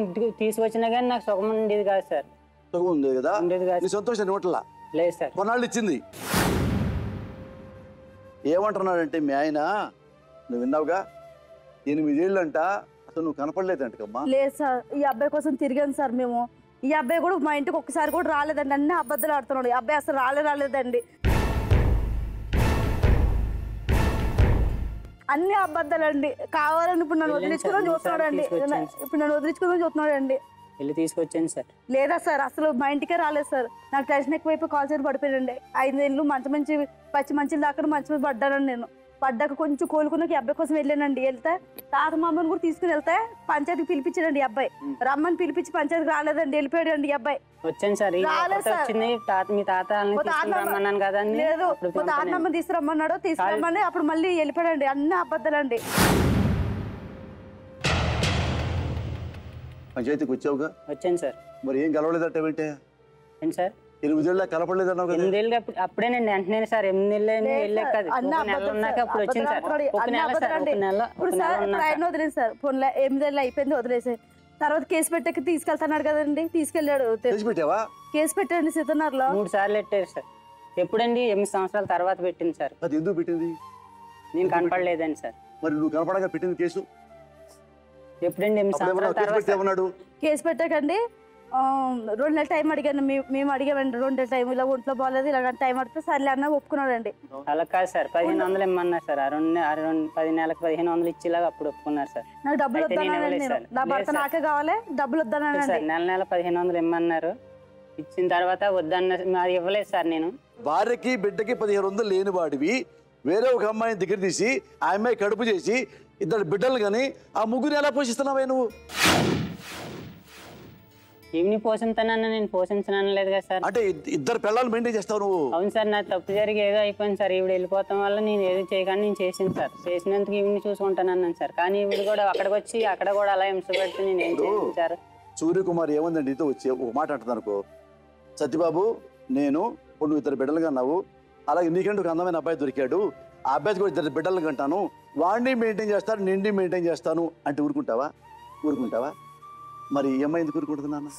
తీసుకొచ్చినా కానీ నాకు సుఖం ఉండేది కాదు సార్. సుఖం ఉండేది కదా? ఉండేది కాదు. నీ సంతోషాన్ని ఇవ్వట్లా? లేదు సార్. కొన్నాళ్ళు ఇచ్చింది. ఏమంటున్నాడంటే మీ ఆయన, నువ్వు విన్నావుగా, 8 ఏళ్ళు అంట అసలు నువ్వు కనపడలేదంటమ్మా. లేదు సార్, ఈ అబ్బాయి కోసం తిరిగాను సార్ మేము. ఈ అబ్బాయి కూడా మా ఇంటికి ఒక్కసారి కూడా రాలేదండి. అన్ని అబద్ధాలు ఆడుతున్నాడు. ఈ అబ్బాయి అసలు రాలేదండి. అన్ని అబద్ధాలండి. కావాలని ఇప్పుడు నన్ను వదిలించుకుందాం చూస్తున్నాడండి. ఇప్పుడు నన్ను వదిలించుకుందాం చూస్తున్నాడండి. వెళ్ళి తీసుకొచ్చాను సార్. లేదా సార్, అసలు మా ఇంటికే రాలేదు సార్. నాకు టెన్షన్ ఎక్కువైపోయి కాల్ చేసి పడిపోయానండి. 5 ఏళ్ళు మంచి మంచి దాకా మంచి పడ్డానండి. నేను పడ్డాక కొంచెం కోలుకున్నాక ఈ అబ్బాయి కోసం వెళ్ళానండి. వెళ్తే తాత మామని కూడా తీసుకుని వెళ్తే పంచాయతీకి పిలిపించాడండి. ఈ అబ్బాయి రమ్మని పిలిపించి పంచాయతీకి రాలేదండి, వెళ్ళిపోయాడండి ఈ అబ్బాయి. వచ్చాను సార్. మీ తాత రమ్మన్నాను కదండి. లేదు, తాత మామ తీసుకురమ్మన్నాడు, తీసుకురమ్మని అప్పుడు మళ్ళీ వెళ్ళిపోయాడండి. అన్ని అబద్ధాలండి. పంచాయతీకి వచ్చావుగా? వచ్చాను సార్. మరి ఏం కలవలేదట? ఏంటి సార్? 8 ఏళ్ళ కలపడలేదన్నావు కదా? 8 ఏళ్ళు అప్పుడేనండి. వెంటనే సార్ 8 ఏళ్ళు కాదు, ఉన్నాక అప్పుడు వచ్చింది సార్. ఒక నెల ఆయన వదిలేదు సార్. 8 ఏళ్ళు అయిపోయింది, వదిలేసాయి. తర్వాత కేసు పెట్టాక తీసుకెళ్తున్నాడు కదండి, తీసుకెళ్ళాడు. కేసు పెట్టండి సీతన్నారులో 3 సార్లు పెట్టారు సార్. ఎప్పుడండి? 8 సంవత్సరాల తర్వాత పెట్టింది సార్. అది ఎందుకు పెట్టింది? నేను కనపడలేదండి సార్. మరి నువ్వు కనపడగా పెట్టింది కేసు? ఎప్పుడండి 8 సంవత్సరాల తర్వాత ఏమన్నాడు? కేసు పెట్టకండి 2 నెలల టైం అడిగాను. మేము అడిగామండి 2 నెలల టైం, ఇలా ఒంట్లో బాగాలేదు ఇలా టైం అడిగితే సర్లే అన్న ఒప్పుకున్నాడండి. అలా కాదు సార్, 1500 ఇమ్మన్నారు సార్. 10 నెలలకు 1500 ఇచ్చేలాగా అప్పుడు ఒప్పుకున్నారు సార్. నాకు డబ్బులు వద్దన్నానండి, నేను నా భర్త నాకే కావాలి, డబ్బులు వద్దన్నానండి. సార్ నెల 1500 ఇమ్మన్నారు, ఇచ్చిన తర్వాత వద్దన్న అది ఇవ్వలేదు సార్. నేను భార్యకి బిడ్డకి 1500 లేని వాడివి వేరే ఒక అమ్మాయిని దగ్గర తీసి ఆ అమ్మాయి కడుపు చేసి 2 బిడ్డలు కానీ ఆ ముగ్గురు ఎలా పోషిస్తున్నావే నువ్వు? ఈవిని పోషించానన్న నేను పోషించను లేదు కదా సార్. అంటే 2 పిల్లలు మెయింటైన్ చేస్తావు నువ్వు? అవును సార్, నా తప్పు జరిగి ఏదో అయిపోయింది సార్. ఈవిడ వెళ్ళిపోతాం వల్ల నేను ఏదో చేయకుండా నేను చేసింది సార్. చేసినందుకు ఈవిని చూసుకుంటానన్నాను సార్. కానీ ఈవిడ కూడా అక్కడికి వచ్చి అక్కడ కూడా అలా హింస పెడితే నేను ఏం చేశాను సార్? సూర్యకుమార్ ఏముందండి నీతో వచ్చి ఒక మాట అంటుంది అనుకో, సత్యబాబు నేను నువ్వు 2 బిడ్డలు కన్నావు, అలాగే నీకంటూ ఒక అందమైన అబ్బాయి దొరికాడు, ఆ అబ్బాయికి కూడా 2 బిడ్డలు కంటాను, వాడిని మెయింటైన్ చేస్తాను నిండి మెయింటైన్ చేస్తాను అంటే ఊరుకుంటావా? ఊరుకుంటావా? మరి ఈ అమ్మాయి ఎందుకు ఊరుకుంటుంది నాన్న?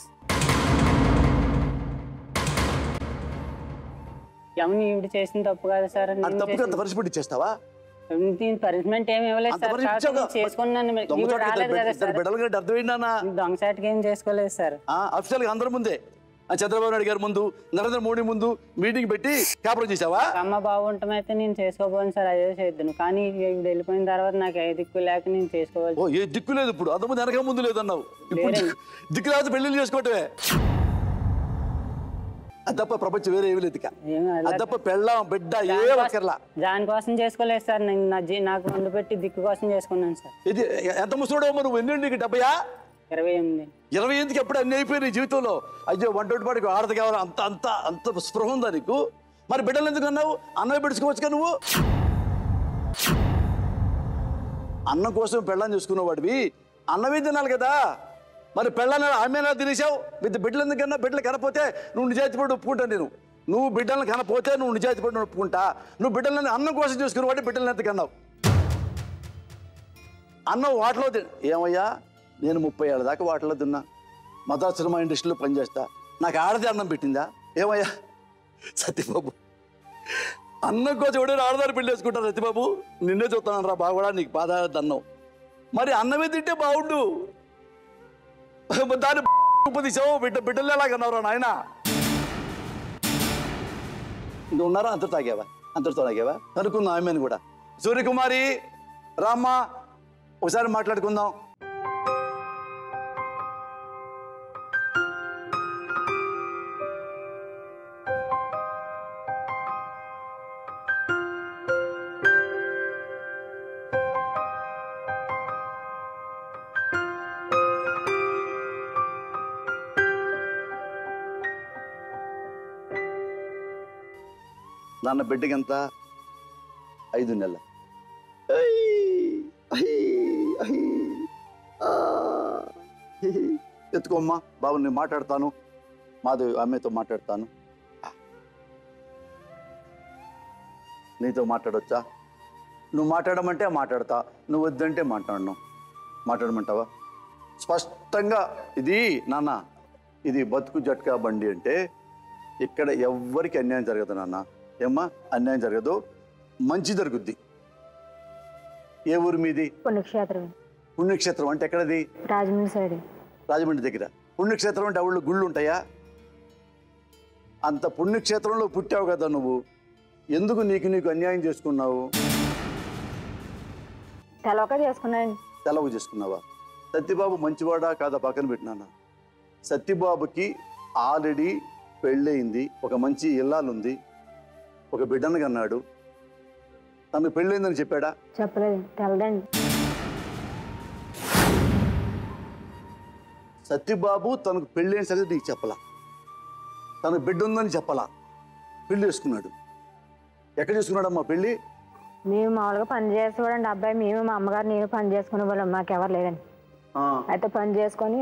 ఎవరిని ఈవిడ చేసిన తప్పు కాదు సార్. తప్పుగా అంత పనిష్మెంట్ ఇచ్చేస్తావా? పనిష్మెంట్ ఏమి ఇవ్వలేదు సార్. చేసుకున్నాను బిడ్డలు కంటే అర్థమైందా? దొంగసాటికి ఏం చేసుకోలేదు సార్. అఫీషియల్ గా అందరి ముందే చంద్రబాబు నాయుడు గారి ముందు, నరేంద్ర మోడీ ముందు మీటింగ్ పెట్టి కాపురం చేసావా? అమ్మ బాగుంటామైతే నేను చేసుకోబోను సార్, అదే చేద్దాను. కానీ ఇప్పుడు వెళ్ళిపోయిన తర్వాత నాకు ఏ దిక్కు లేక నేను చేసుకోవాలి. ఏ దిక్కు లేదు ఇప్పుడు? అంత ముందు వెనక ముందు లేదు అన్నావు, ఇప్పుడు దిక్కు రాదు పెళ్లి చేసుకోవటమే. అది తప్ప ప్రపంచం వేరే ఏమి లేదు. అది తప్ప పెళ్ళాం బిడ్డ ఏ ఒక్కర్లా దానికోసం చేసుకోలేదు సార్. నాకు వండు పెట్టి దిక్కు కోసం చేసుకున్నాను సార్. ఇది ఎంత ముసోడో నువ్వు? ఎన్ని నీకు 70? 28 ఎప్పుడు అన్ని అయిపోయినాయి జీవితంలో. అయ్యో 120 ఆడది కావాలి అంత అంత అంత స్పృహ ఉందా నీకు? మరి బిడ్డలు ఎందుకు అన్నావు? అన్నం పెట్టుకోవచ్చుగా నువ్వు. అన్నం కోసం పెళ్ళని చూసుకున్నావు వాడివి, అన్నమే తినాలి కదా. మరి పెళ్ళని ఆమె తినేసావు, బిడ్డలు ఎందుకన్నా? బిడ్డలు కనపోతే నువ్వు నిజాయితీపడి ఒప్పుకుంటా నేను. నువ్వు బిడ్డలను కనపోతే నువ్వు నిజాయితీపడి ఒప్పుకుంటా. నువ్వు బిడ్డలని అన్నం కోసం చూసుకున్న వాడి బిడ్డలను ఎందుకన్నావు? అన్నం వాటిలో ఏమయ్యా, నేను 30 ఏళ్ళ దాకా వాటిలో తిన్నా, మద్రాసు సినిమా ఇండస్ట్రీలో పనిచేస్తా, నాకు ఆడది అన్నం పెట్టిందా? ఏమయ్యా సత్యబాబు, అన్నం కోసం ఎవడైనా ఆడదారు పెళ్లి వేసుకుంటారు సత్యబాబు? నిన్నే చూస్తాను రా బాగుడా, నీకు బాధారద్దు అన్నం. మరి అన్నమే తింటే బాగుండు, దాన్ని ఉపదేశావు. బిడ్డలు ఎలాగన్నావురా నాయన? ఇంక ఉన్నారా? అంత తాగావా? అంతటితో తాగావా? అనుకుందాం ఆమెను కూడా. సూర్యకుమారి రామ్మా, ఒకసారి మాట్లాడుకుందాం. నాన్న బిడ్డకి ఎంత? 5 నెలలు. ఎత్తుకోమ్మా బాబు, నేను మాట్లాడతాను, మాధవి అమ్మతో మాట్లాడతాను. నీతో మాట్లాడొచ్చా? నువ్వు మాట్లాడమంటే మాట్లాడతా, నువ్వు వద్దంటే మాట్లాడను. మాట్లాడమంటావా? స్పష్టంగా ఇది నాన్న, ఇది బతుకు జట్కా బండి అంటే ఇక్కడ ఎవ్వరికి అన్యాయం జరగదు నాన్న. ఏమ్మా, అన్యాయం జరగదు, మంచి జరుగుద్ది. ఏ ఊరు మీది? పుణ్యక్షేత్రం. పుణ్యక్షేత్రం అంటే ఎక్కడది? రాజమండ్రి సైడ్. రాజమండ్రి దగ్గర. పుణ్యక్షేత్రం అంటే ఊళ్ళో గుళ్ళు ఉంటాయా? అంత పుణ్యక్షేత్రంలో పుట్టావు కదా నువ్వు, ఎందుకు నీకు అన్యాయం చేసుకున్నావు? తెలవక చేసుకున్నాను. తెలవ చేసుకున్నావా? సత్యబాబు మంచివాడా కాదా పక్కన పెట్టినానా? సత్యబాబుకి ఆల్రెడీ పెళ్ళయింది, ఒక మంచి ఇల్లాలుంది, ఒక బిడ్డను కన్నాడు. తనకు పెళ్ళయిందని చెప్పాడా? చెప్పలేదు, తెలదండి. సత్యబాబు తనకు పెళ్ళైన సంగతి నీకు చెప్పలా, తనకు బిడ్డ ఉందని చెప్పలా, పెళ్లి చేసుకున్నాడు. ఎక్కడ చేసుకున్నాడమ్మా పెళ్ళి? మేము మామూలుగా పని చేసేవాడండి అబ్బాయి. మేము మా అమ్మగారు నేను పని చేసుకునే వాళ్ళం, మాకెవరు లేదండి. అయితే పని చేసుకొని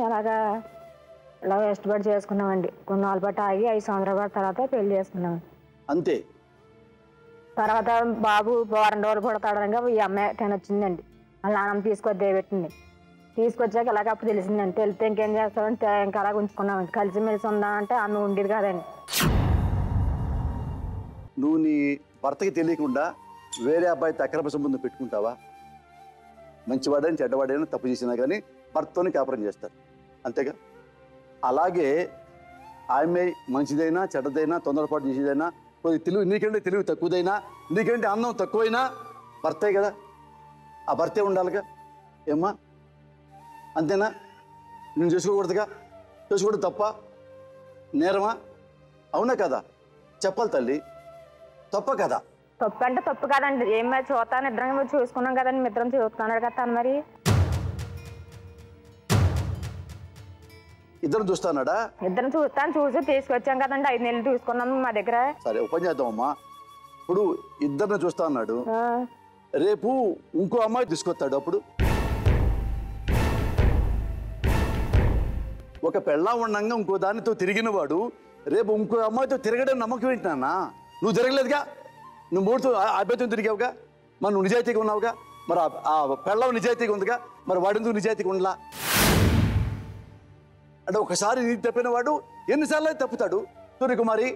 ఇలా ఇష్టపడి చేసుకున్నామండి. కొన్ని నాలుగు పాటు ఆగి 5 సంవత్సరాల తర్వాత పెళ్లి చేసుకున్నాం అంతే. తర్వాత బాబు 2 రోజులు పుడతాడనగా ఈ అమ్మాయి వచ్చిందండి. వాళ్ళ నాన్నమ్మ తీసుకొద్దే పెట్టింది. తీసుకొచ్చాక ఇలాగ అప్పుడు తెలిసిందండి. తెలిస్తే ఇంకేం చేస్తామంటే ఇంకా అలాగ ఉంచుకున్నామండి. కలిసిమెలిసి ఉందామంటే ఆమె ఉండేది కాదండి. నువ్వు నీ భర్తకి తెలియకుండా వేరే అబ్బాయితో అక్రమ సంబంధం పెట్టుకుంటావా? మంచివాడైనా చెడ్డవాడైనా తప్పు చేసినా కానీ భర్తతోనే కాపురం చేస్తారు, అంతేగా. అలాగే ఆమె మంచిదైనా చెడ్డదైనా తొందరపాటు చేసేదైనా కొద్ది తెలివి నీకంటే తెలివి తక్కువదైనా నీకంటే అందం తక్కువైనా భర్తే కదా, ఆ భర్తే ఉండాలిగా. ఏమ్మా అంతేనా? నేను చేసుకోకూడదుగా? చేసుకోకూడదు తప్ప నేరమా? అవునా కదా? చెప్పాలి తల్లి, తప్ప కదా? తప్పు అంటే తప్పు కాదండి. ఏం మరి చూస్తాను ఇద్దరం చూసుకున్నాం కదండి, మీ ఇద్దరం చూస్తున్నాడు కదా మరి. ఇద్దరు చూస్తానాడా? ఇద్దరం చూస్తాను, చూసి తీసుకొచ్చాం కదండి, 5 నెలలు చూసుకున్నాం మా దగ్గర. సరే ఓ పని చేద్దామమ్మా, ఇప్పుడు ఇద్దరిని చూస్తా అన్నాడు, రేపు ఇంకో అమ్మాయి తీసుకొస్తాడు, అప్పుడు ఒక పెళ్ళం ఉండంగా ఇంకో దానితో తిరిగిన వాడు రేపు ఇంకో అమ్మాయితో తిరగడం నమ్మకం ఏంటి నాన్న? నువ్వు తిరగలేదుగా, నువ్వు 3తో అభ్యర్థం తిరిగావుగా, మరి నువ్వు నిజాయితీగా ఉన్నావుగా, మరి ఆ పెళ్ళం నిజాయితీగా ఉందిగా, మరి వాడెందుకు నిజాయితీగా ఉండలా? అంటే ఒకసారి నీకు తప్పిన వాడు ఎన్నిసార్లు అయితే తప్పుతాడు. సూర్యకుమారి,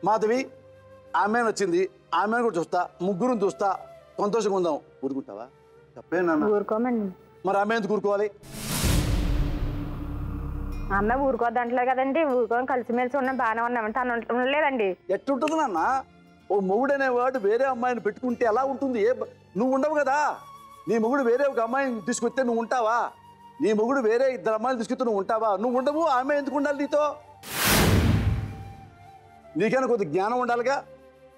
మాధవి, ఆమె వచ్చింది, ఆమెను కూడా చూస్తా, ముగ్గురు చూస్తా, సంతోషంగా ఉందాం. ఊరుకుంటావా? తప్పేనా? ఊరుకోమండి. మరి ఆమె ఎందుకు ఊరుకోవాలి? అమ్మాయి ఊరుకోద్దంటలే కదండి, ఊరుకొని కలిసిమెలిసి ఉన్నాం, బాగానే ఉన్నామంటే తను ఉండలేదండి. ఎట్టుంటుంది నాన్న? ఓ మొగుడు అనేవాడు వేరే అమ్మాయిని పెట్టుకుంటే ఎలా ఉంటుంది? నువ్వు ఉండవు కదా. నీ మొగుడు వేరే ఒక అమ్మాయిని తీసుకొస్తే నువ్వు ఉంటావా? నీ మొగుడు వేరే 2 అమ్మాయిలు తీసుకొస్తే నువ్వు ఉంటావా? నువ్వు ఉండవు. ఆమె ఎందుకు ఉండాలి నీతో? నీకైనా కొద్ది జ్ఞానం ఉండాలిగా,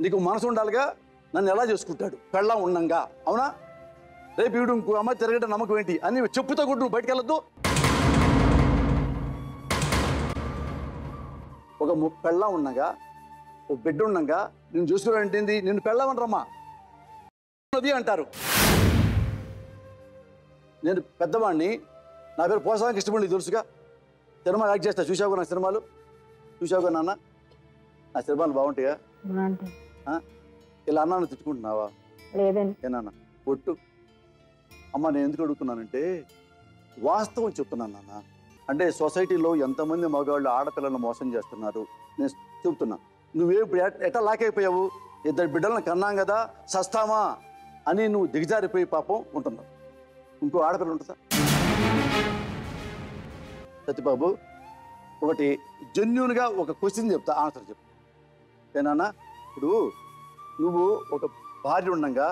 నీకు మనసు ఉండాలిగా. నన్ను ఎలా చేసుకుంటాడు పెళ్ళం ఉండంగా? అవునా? రేపు వీడు ఇంకో అమ్మాయి తిరగడం నమ్మకం ఏంటి అని చెప్పుతో కూడా నువ్వు బయటకు వెళ్ళొద్దు. ఒక పెళ్ళం ఉండగా, ఓ బిడ్డ ఉండగా నేను చూసుకున్నాంటేంది, నిన్ను పెళ్ళమంటారమ్మా అంటారు. నేను పెద్దవాడిని, నా పేరు పోసానికి ఇష్టపడి తెలుసుగా. సినిమా యాక్ట్ చేస్తా, చూసావుగా నా సినిమాలు? చూసావుగా నాన్న నా సినిమాలు? బాగుంటాయా? ఇలా అన్నాను తిట్టుకుంటున్నావా? లేదండి. ఏనాన్న ఒట్టు. అమ్మ నేను ఎందుకు అడుగుతున్నానంటే వాస్తవం చెప్తున్నాను నాన్న. అంటే సొసైటీలో ఎంతమంది మగవాళ్ళు ఆడపిల్లలను మోసం చేస్తున్నారు నేను చెబుతున్నా. నువ్వే ఎట్లా లాకైపోయావు? 2 బిడ్డలను కన్నాం కదా, సస్తామా అని నువ్వు దిగజారిపోయి పాపం ఉంటున్నావు. ఇంకో ఆడపిల్ల ఉంటుందా? సత్యబాబు, ఒకటి జెన్యూన్గా ఒక క్వశ్చన్ చెప్తా, ఆన్సర్ చెప్పు. ఏనా? ఇప్పుడు నువ్వు ఒక భార్య ఉండగా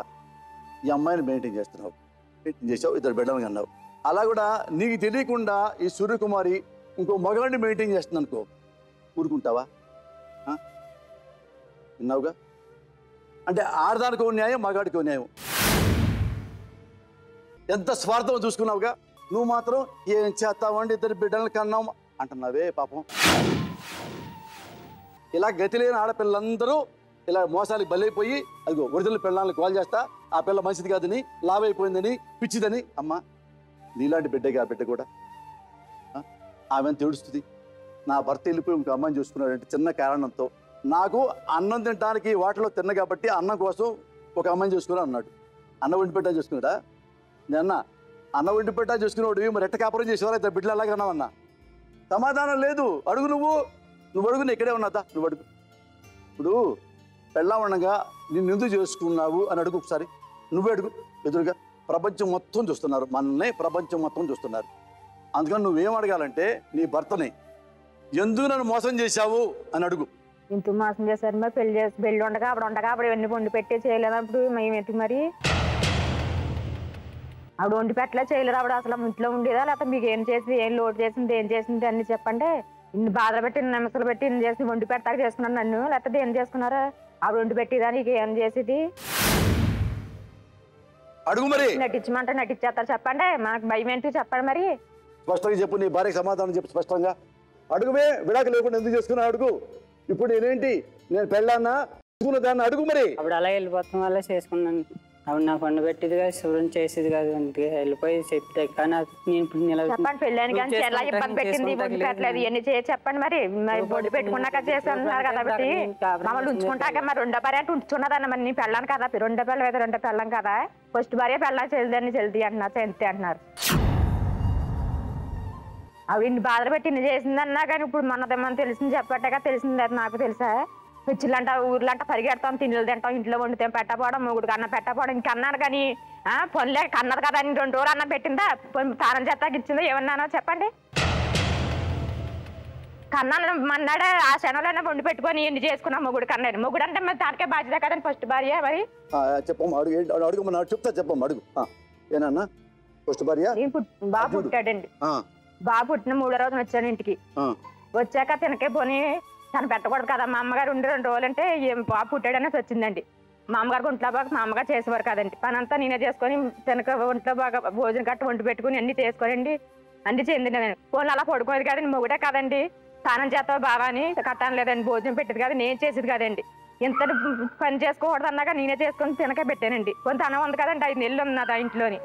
ఈ అమ్మాయిని మెయింటైన్ చేస్తున్నావు, మెయింటైన్ చేసావు, 2 బిడ్డలను కన్నావు. అలా కూడా నీకు తెలియకుండా ఈ సూర్యకుమారి ఇంకో మగవాడిని మెయింటైన్ చేస్తుంది అనుకో, ఊరుకుంటావా? విన్నావుగా? అంటే ఆడదానికి ఓ న్యాయం, మగాడికి ఓ న్యాయం. ఎంత స్వార్థం చూసుకున్నావుగా. నువ్వు మాత్రం ఏం చేస్తావండి 2 బిడ్డలను కన్నావు అంటున్నావే పాపం. ఇలా గతి లేని ఆడపిల్లలందరూ ఇలా మోసాలకు బలైపోయి అదిగో ఒరిజినల్ పిల్లల్ని కాల్ చేస్తా, ఆ పిల్ల మంచిది కాదని, లావైపోయిందని, పిచ్చిదని. అమ్మ నీలాంటి బిడ్డగా ఆ బిడ్డ కూడా ఆమెను తెలుస్తుంది. నా భర్త వెళ్ళిపోయి ఇంకో అమ్మాయిని చూసుకున్నాడంటే చిన్న కారణంతో, నాకు అన్నం తినడానికి వాటిలో తిన్న కాబట్టి అన్నం కోసం ఒక అమ్మాయిని చూసుకుని అన్నాడు. అన్నం వండి పెట్టా చూసుకున్నాడా? నేను అన్నం వండి పెట్టా చూసుకునేవాడు మరి ఎట్ట కాపురం చేసేవారు 2 బిడ్డలు అలాగే అన్నావన్నా? సమాధానం లేదు. అడుగు, నువ్వు అడుగు, నేను ఇక్కడే ఉన్నాదా, నువ్వు అడుగు. ఇప్పుడు పెళ్ళా ఉండగా నిన్ను ఎందుకు చేసుకున్నావు అని అడుగు ఒకసారి. నువ్వే అడుగు ఎదురుగా. ప్రపంచం మొత్తం చూస్తున్నారు, మనల్ని ప్రపంచం మొత్తం చూస్తున్నారు. అందుకని నువ్వేం అడగాలంటే నీ భర్తని ఎందుకు నన్ను మోసం చేశావు అని అడుగు. ఇంత మోసం చేశారు మరి, పెళ్ళి ఉండగా అప్పుడు ఇవన్నీ వండి పెట్టి చేయలేనప్పుడు మేము ఎందుకు మరి? ఆవిడ వండి పెట్టలే, చేయలేరు. ఆవిడ అసలు ఇంట్లో ఉండేదా, లేకపోతే మీకు ఏం చేసింది, ఏం లోటు చేసింది, ఏం చేసింది అన్ని చెప్పండి. ఇన్ని బాధలు పెట్టి, ఇన్ని నిమిషాలు పెట్టి, ఇన్ని చేసి వండి పెడతాక చేసుకున్నాను నన్ను, లేకపోతే ఏం చేసుకున్నారా? ఆవిడ వండి పెట్టిదా, నీకు ఏం చేసేది? అడుగు మరి. నటించమంటే నటించేస్తారు, చెప్పండి. మనకు భయం ఏంటి చెప్పండి మరి. స్పష్టంగా చెప్పు, నీ భార్యకి సమాధానం చెప్పు స్పష్టంగా. అడుగుమే, విడాకు లేకుండా ఎందుకు చేసుకున్నా అడుగు. ఇప్పుడు నేనేంటి, నేను పెళ్ళాన్నా దాన్ని అడుగు మరి. అప్పుడు అలా వెళ్ళిపోతాం వల్ల చేసుకున్నాను. ఆవిడ నాకు వండి పెట్టేది కాదు, శుభ్రం చేసేది కాదు, అందుకే వెళ్ళిపోయి చెప్తే. కానీ నేను ఇప్పుడు చెప్పండి, పెళ్ళాను కానీ ఎలా ఇబ్బంది పెట్టింది, వండి పెట్టలేదు, ఇవన్నీ చేసి చెప్పండి మరి. వండి పెట్టుకున్నాక చేసి అంటున్నారు కదా, బట్టి మమ్మల్ని ఉంచుకుంటాక మరి 2వ భార్య అంటే ఉంచుకున్నదన్న మరి. నీ పెళ్ళాను కదా, 2వ పిల్ల అయితే 2వ పెళ్ళం కదా, ఫస్ట్ భార్య పెళ్ళా చెల్లిదాన్ని చెల్లి అంటున్నారు, చెల్తే అంటున్నారు. అవి ఇన్ని బాధలు పెట్టి ఇన్ని చేసిందన్నా కానీ ఇప్పుడు మనదేమని తెలిసింది చెప్పట్టగా తెలిసింది, అది నాకు తెలుసా? పిచ్చిలంట ఊర్లంట పరిగెడతాం, తిండిలు తింటాం, ఇంట్లో వండుతాం, పెట్టపోవడం, మొగుడికి అన్నం పెట్టపోవడం. ఇంకన్నాను కానీ పొన్లే అన్నది కదా అని 2 రోజులు అన్నం పెట్టిందా, తానం చేస్తాకి ఇచ్చిందా, ఏమన్నానో చెప్పండి. కన్నాను మన్నాడే ఆ క్షణంలోనే వండి పెట్టుకొని ఎన్ని చేసుకున్నాం మొగుడు కన్నాడు. మొగుడు అంటే మరి దానికే బాధ్యత కదండి ఫస్ట్ భార్య. మరి చెప్పమ్మా, అడుగు చెప్తా, చెప్పమ్మా అడుగు. ఏనన్నా ఫస్ట్ భార్య? బాబు పుట్టాడండి. బాబు పుట్టిన 3వ రోజున వచ్చాను ఇంటికి. వచ్చాక తినకే పోనీ తను పెట్టకూడదు కదా, మా అమ్మగారు ఉండి 2 రోజులు అంటే బాబు పుట్టాడనేసి వచ్చిందండి. మా అమ్మగారికి ఒంట్లో బాగా మా అమ్మగారు చేసేవారు కదండి. పని అంతా నేనే చేసుకొని తినక ఒంట్లో బాగా భోజనం గట్ట వండి పెట్టుకుని అన్ని చేసుకోనండి, అన్ని చెందిన ఫోన్లు అలా పడుకోదు కదండి. మొగుడే కదండి, స్నానం చేస్తావు బాగా అని కట్టాను లేదండి, భోజనం పెట్టేది కదా, నేను చేసేది కదండి. ఎంత పని చేసుకోకూడదు అన్నాక నేనే చేసుకొని తినకే పెట్టానండి. కొంత అన్నం ఉంది కదండి, 5 నెలలు ఉన్నది ఆ ఇంట్లోని,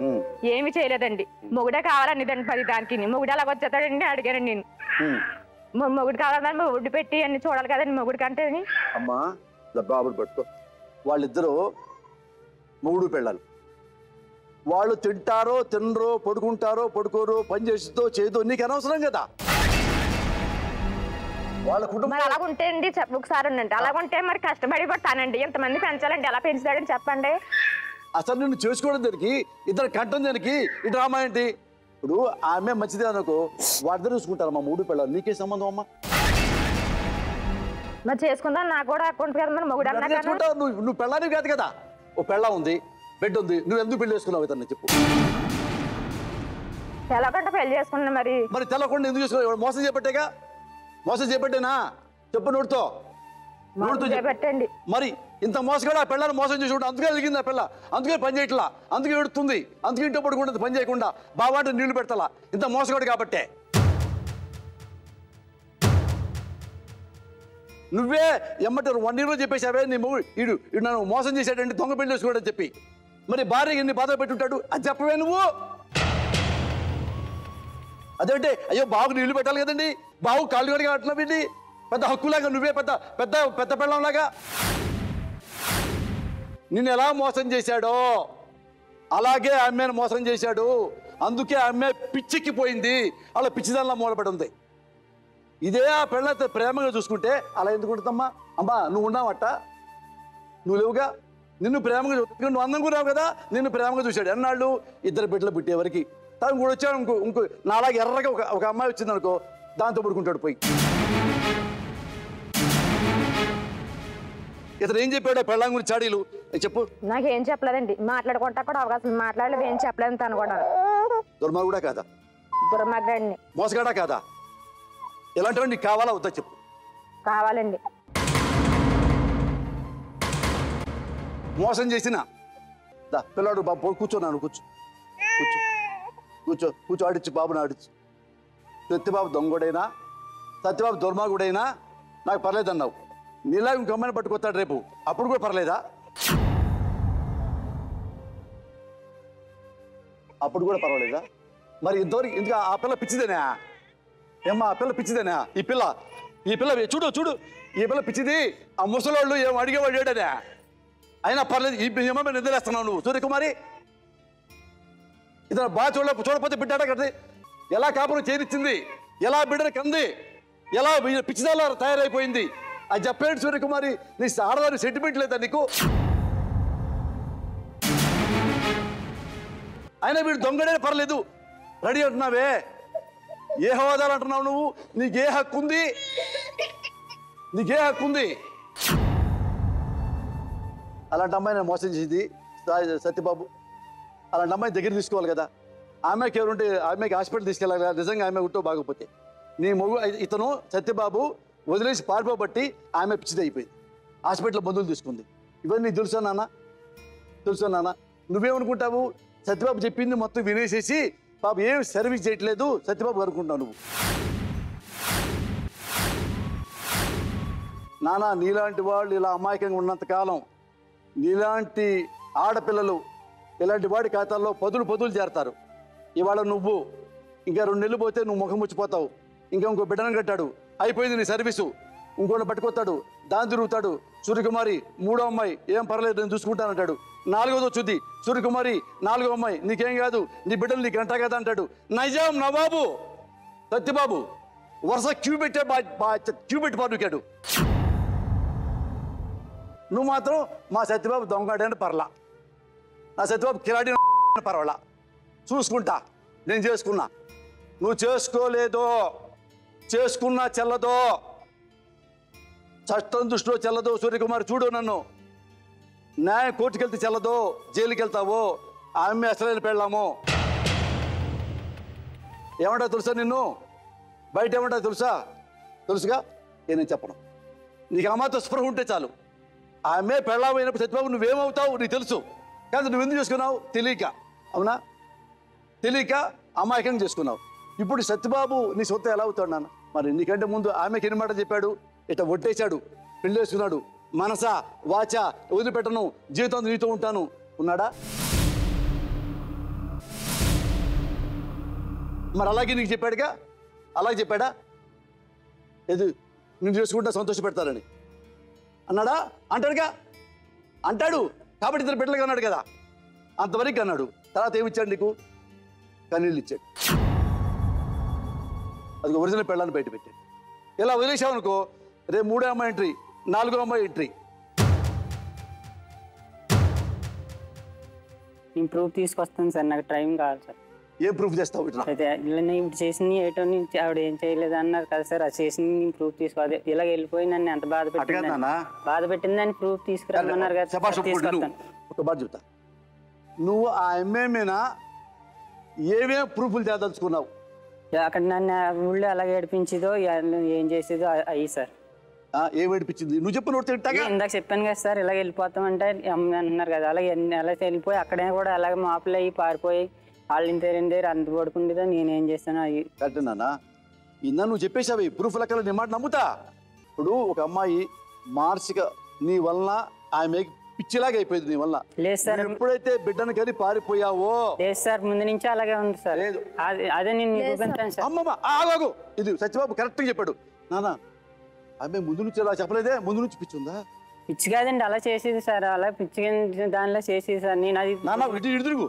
ఏమి చేయలేదండి. మొగుడే కావాలండి దాన్ని 10 దానికి. మొగుడు అలాగ వచ్చేస్తాడండి అడిగానండి నేను. మొగుడు కావాలని మొగుడు పెట్టి అన్ని చూడాలి కదండి మొగుడికి అంటే. అమ్మా బాబుని పట్టుకో. వాళ్ళిద్దరూ మొగుడు పెళ్ళాలి. వాళ్ళు తింటారో తినరో, పడుకుంటారో పడుకోరో, పని చేస్తుందో చేయదో నీకు అనవసరం కదా. వాళ్ళ కుటుంబం మరి అలాగుంటే అండి ఒకసారి ఉండండి, అలాగుంటే మరి కష్టపడి పడతానండి. ఎంతమంది పెంచాలండి, ఎలా పెంచుతాడని చెప్పండి. అసలు నిన్ను చేసుకోవడం దానికి, ఇద్దరు కట్టం దానికి ఈ డ్రామా ఏంటి? ఇప్పుడు ఆమె మంచిదే అనుకో, వాడిద్దరు చూసుకుంటారు. మా మూడు పిల్లలు నీకే సంబంధం అమ్మా. మరి చేసుకుందాం, నాకు కూడా అకౌంట్ కదా. మరి మొగుడు చేసుకుంటావు, నువ్వు పెళ్ళానికి కాదు కదా. ఓ పెళ్ళ ఉంది, బిడ్డ ఉంది, నువ్వు ఎందుకు పెళ్లి చేసుకున్నావు ఇతన్ని చెప్పు. తెలవకుండా పెళ్లి చేసుకున్నా. మరి తెలవకుండా ఎందుకు చేసుకున్నావు? మోసం చేపట్టేగా, మోసం చేపట్టేనా చెప్పు. నోటితో పెట్టండి. మరి ఇంత మోసగాడు ఆ పిల్లని మోసం చేసి అందుకే వెలిగింది ఆ పిల్ల, అందుకే పని చేయట్లా, అందుకే ఎడుతుంది, అందుకే ఇంట్లో పడుకుంటుంది పని చేయకుండా, బావాంటే నీళ్లు పెడతలా. ఇంత మోసగాడు కాబట్టే. నువ్వే ఎమ్మటారు 1 year చెప్పేసావే నీ మొగుడు ఇడు నన్ను మోసం చేశాడంటే, దొంగ పెళ్లి చేసుకోవడం చెప్పి. మరి భార్యకి ఎన్ని బాధ పెట్టుంటాడు అది చెప్పవే నువ్వు. అదేంటే అయ్యో బాబుకు నీళ్లు పెట్టాలి కదండి, బాబు కాళ్ళు కడిగా అట్లా పెద్ద హక్కులాగా నువ్వే పెద్ద పెద్ద పెద్ద పెళ్ళంలాగా. నిన్ను ఎలా మోసం చేశాడో అలాగే ఆమెను మోసం చేశాడు. అందుకే ఆమె పిచ్చిక్కిపోయింది, అలా పిచ్చిదానిలా మూలపడింది. ఇదే ఆ పెళ్ళతో ప్రేమగా చూసుకుంటే అలా ఎందుకు ఉంటుందమ్మా? అమ్మా నువ్వు ఉన్నావట, నువ్వు లేవుగా. నిన్ను ప్రేమగా చూసుకుంటే నువ్వు అందం కూడా కదా, నిన్ను ప్రేమగా చూశాడు. ఎన్నాళ్ళు 2 బిడ్డలు పుట్టేవరకు. తను కూడా వచ్చాడు ఇంకో నాలాగా ఎర్రగా ఒక అమ్మాయి వచ్చింది అనుకో, దాంతో పడుకుంటాడు పోయి. ఇతను ఏం చెప్పాడు పెళ్ళాం గురించి చాడీలు చెప్పు. నాకేం చెప్పలేదండి, మాట్లాడుకుంటా కూడా అవకాశం మాట్లాడలేదు, ఏం చెప్పలేదు తను కూడా. దుర్మార్గుడా కాదా? దుర్మార్గుడండి. మోసగాడా కాదా? ఎలాంటివి నీకు కావాలా వద్దా చెప్పు. కావాలండి. మోసం చేసిన పిల్లాడు బాబు కూర్చోన్నాను, కూర్చో కూర్చో కూర్చో కూర్చో ఆడిచ్చు బాబుని ఆడిచ్చు. సత్యబాబు దొంగడైనా సత్యబాబు దుర్మార్గుడైనా నాకు పర్లేదన్నావు. నీలా ఇంకో అమ్మాయిని పట్టుకొస్తాడు రేపు, అప్పుడు కూడా పర్లేదా? అప్పుడు కూడా పర్వాలేదా? మరి ఇంతవరకు ఎందుకు ఆ పిల్ల పిచ్చిదేనా? ఏమ్మా ఆ పిల్ల పిచ్చిదేనా? ఈ పిల్ల చూడు చూడు, ఈ పిల్ల పిచ్చిది. ఆ ముసలోళ్ళు ఏం అడిగేవాడు ఏడనే అయినా పర్లేదు. ఈ ఏమో నిద్రలేస్తున్నావు నువ్వు సూర్యకుమారి. ఇతను బాగా చూడకపోతే బిడ్డాడ కదా, ఎలా కాపురం చేరిచ్చింది, ఎలా బిడ్డని కంది, ఎలా పిచ్చిదాలా తయారైపోయింది అది చెప్పేడు సూర్యకుమారి. నీ ఆడదాని సెంటిమెంట్ లేదా నీకు? అయినా వీడు దొంగడే పర్లేదు రెడీ అంటున్నావే, ఏ హోదాలు అంటున్నావు నువ్వు? నీకే హక్కు ఉంది, నీకే హక్కు ఉంది. అలాంటి అమ్మాయిని మోసం చేసింది సత్యబాబు. అలాంటి అమ్మాయి దగ్గర తీసుకోవాలి కదా. ఆమెకి ఎవరుంటే ఆమెకి హాస్పిటల్ తీసుకెళ్ళాలి కదా. నిజంగా ఆమె ఉంటో బాగోపోతే నీ మొగు ఇతను సత్యబాబు వదిలేసి పారిపోబట్టి ఆమె పిచ్చిది అయిపోయింది, హాస్పిటల్ మందులు తీసుకుంది. ఇవన్నీ తెలుసా నాన్న? తెలుసా నాన్న? నువ్వేమనుకుంటావు? సత్యబాబు చెప్పింది మొత్తం వినేసేసి బాబు ఏం సర్వీస్ చేయట్లేదు సత్యబాబు అనుకుంటావు నువ్వు. నాన్న నీలాంటి వాళ్ళు ఇలా అమాయకంగా ఉన్నంతకాలం నీలాంటి ఆడపిల్లలు ఇలాంటి వాడి ఖాతాల్లో పదులు చేరతారు. ఇవాళ నువ్వు ఇంకా 2 నెలలు పోతే నువ్వు ముఖం ముచ్చిపోతావు. ఇంకో బిడ్డను కట్టాడు, అయిపోయింది నీ సర్వీసు. ఇంకోటి పట్టుకొస్తాడు, దాని తిరుగుతాడు. సూర్యకుమారి 3వ అమ్మాయి, ఏం పర్లేదు నేను చూసుకుంటానంటాడు. 4వది వచ్చింది సూర్యకుమారి, 4వ అమ్మాయి, నీకేం కాదు నీ బిడ్డలు నీకు అంటా కదా అంటాడు. నైజాం నవాబు సత్యబాబు వరుస క్యూ పెట్టి పాడుకాడు. నువ్వు మాత్రం మా సత్యబాబు దొంగడే అని పర్లా, నా సత్యబాబు కిరాడి పర్వాలా, చూసుకుంటా, నేను చేసుకున్నా. నువ్వు చేసుకోలేదో, చేసుకున్నా చెల్లదో, చట్టం దృష్టిలో చెల్లదో. సూర్యకుమార్ చూడు, నన్ను న్యాయం కోర్టుకు వెళ్తే చెల్లదో, జైలుకి వెళ్తావో. ఆమె అసలైన పెళ్ళాము. ఏమంటా తెలుసా నిన్ను? బయట ఏమంటా తెలుసుగా? నేను చెప్పను. నీకు అమ్మాతో స్పృహ ఉంటే చాలు. ఆమె పెళ్ళామైనప్పుడు సత్యబాబు నువ్వేమవుతావు నీకు తెలుసు. కానీ నువ్వు ఎందుకు చేసుకున్నావు? తెలియక. అవునా? తెలియక అమాయకంగా చేసుకున్నావు. ఇప్పుడు సత్యబాబు నీ సొంత ఎలా అవుతాడు నాన్న? మరి నీకంటే ముందు ఆమెకి ఎన్ని మాట చెప్పాడు? ఇట్లా ఒట్టేశాడు, పెళ్లి చేసుకున్నాడు. మనసా వాచా వదిలిపెట్టను, జీవితం నీతో ఉంటాను ఉన్నాడా? మరి అలాగే నీకు చెప్పాడుగా, అలాగే చెప్పాడా? ఏది నేను చేసుకుంటా సంతోషపెడతారని అన్నాడా? అంటాడుగా, అంటాడు. కాబట్టి ఇద్దరు బిడ్డలుగా అన్నాడు కదా, అంతవరకు అన్నాడు. తర్వాత ఏమిచ్చాడు నీకు? కన్నీళ్ళు ఇచ్చాడు. అది ఒరిజినల్ పెళ్ళాన్ని బయట పెట్టాడు. ఇలా వదిలేసావు అనుకో, రేపు 3వ అమ్మాయి ఎంట్రీ, 4వ అమ్మాయి ఎంట్రీ. నేను ప్రూఫ్ తీసుకొస్తాను సార్, నాకు టైం కావాలి సార్. ఏం ప్రూఫ్ చేస్తావు? ఇట్లా అయితే ఇప్పుడు చేసింది ఏటో నుంచి ఆవిడ ఏం చేయలేదు అన్నారు కదా సార్, అది చేసింది నేను ప్రూఫ్ తీసుకోవాలి. ఇలా వెళ్ళిపోయి నన్ను ఎంత బాధ పెట్టిందని ప్రూఫ్ తీసుకురమ్మన్నారు కదా, తీసుకొస్తాను. ఒక మాట చెప్తా, నువ్వు ఆ అమ్మాయి మీద ఏమేం ప్రూఫ్లు తేదలుచుకున్నావు? అక్కడ నన్ను ఊళ్ళో అలాగే ఏడిపించిందో ఏం చేసేదో అయ్యి సార్. ఏం ఏడిపించింది? నువ్వు చెప్పు. నువ్వు తింటాగా ఇందాక చెప్పాను కదా సార్, ఇలాగ వెళ్ళిపోతామంటే అంటున్నారు కదా, అలాగే ఎలా వెళ్ళిపోయి అక్కడే కూడా అలాగే మాపులు అయ్యి పారిపోయి వాళ్ళు ఇంతేరండి అంత పడుకుంటుందో నేనేం చేస్తాను అవి కరెక్ట్ నాన్న. ఇందా నువ్వు చెప్పేసావి ప్రూఫ్ లెక్కలు, నీ మాట నమ్ముతా. ఇప్పుడు ఒక అమ్మాయి మానసిక నీ వలన ఆమె పిచ్చిలాగా అయిపోయింది నీ వల్ల. లేదు సార్, ఎప్పుడైతే బిడ్డను కానీ పారిపోయావో. లేదు సార్, ముందు నుంచి అలాగే ఉంది సార్. లేదు, అదే నేను నిరూపించాను సార్. అమ్మమ్మ ఆగు, ఇది సత్యబాబు కరెక్ట్గా చెప్పాడు. నాన్న ఆమె ముందు నుంచి అలా చెప్పలేదే, ముందు నుంచి పిచ్చి ఉందా? పిచ్చి కాదండి, అలా చేసేది సార్, అలా పిచ్చి దానిలో చేసేది సార్. నేను అది నాన్న ఇటు తిరుగు.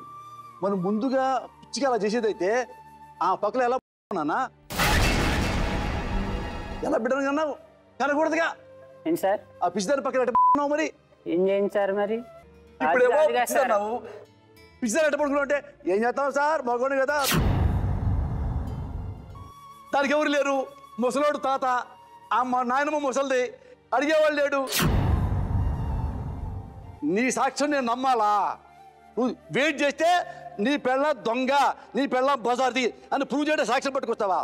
మనం ముందుగా పిచ్చిగా అలా చేసేదైతే ఆ పక్కన ఎలా నాన్న, ఎలా బిడ్డను కన్నావు? కనకూడదుగా. ఏంటి సార్? ఆ పిచ్చిదాని పక్కన ఎట్టున్నావు మరి? ఏం చేయండి సార్ మరి? ఇప్పుడేమో పిచ్చిదాని ఎట్ట పడుకున్నావు అంటే ఏం చేస్తావు సార్? మగోడు కదా, దానికి ఎవరు లేరు. ముసలోడు తాత, అమ్మ నాయనమ్మ ముసలిది, అడిగేవాళ్ళు లేడు. నీ సాక్ష్యం నేను నమ్మాలా? నువ్వు వెయిట్ చేస్తే నీ పెళ్ళ దొంగ, నీ పెళ్ళ బజార్ది అని ప్రూవ్ చేయడం సాక్ష్యం పట్టుకొస్తావా?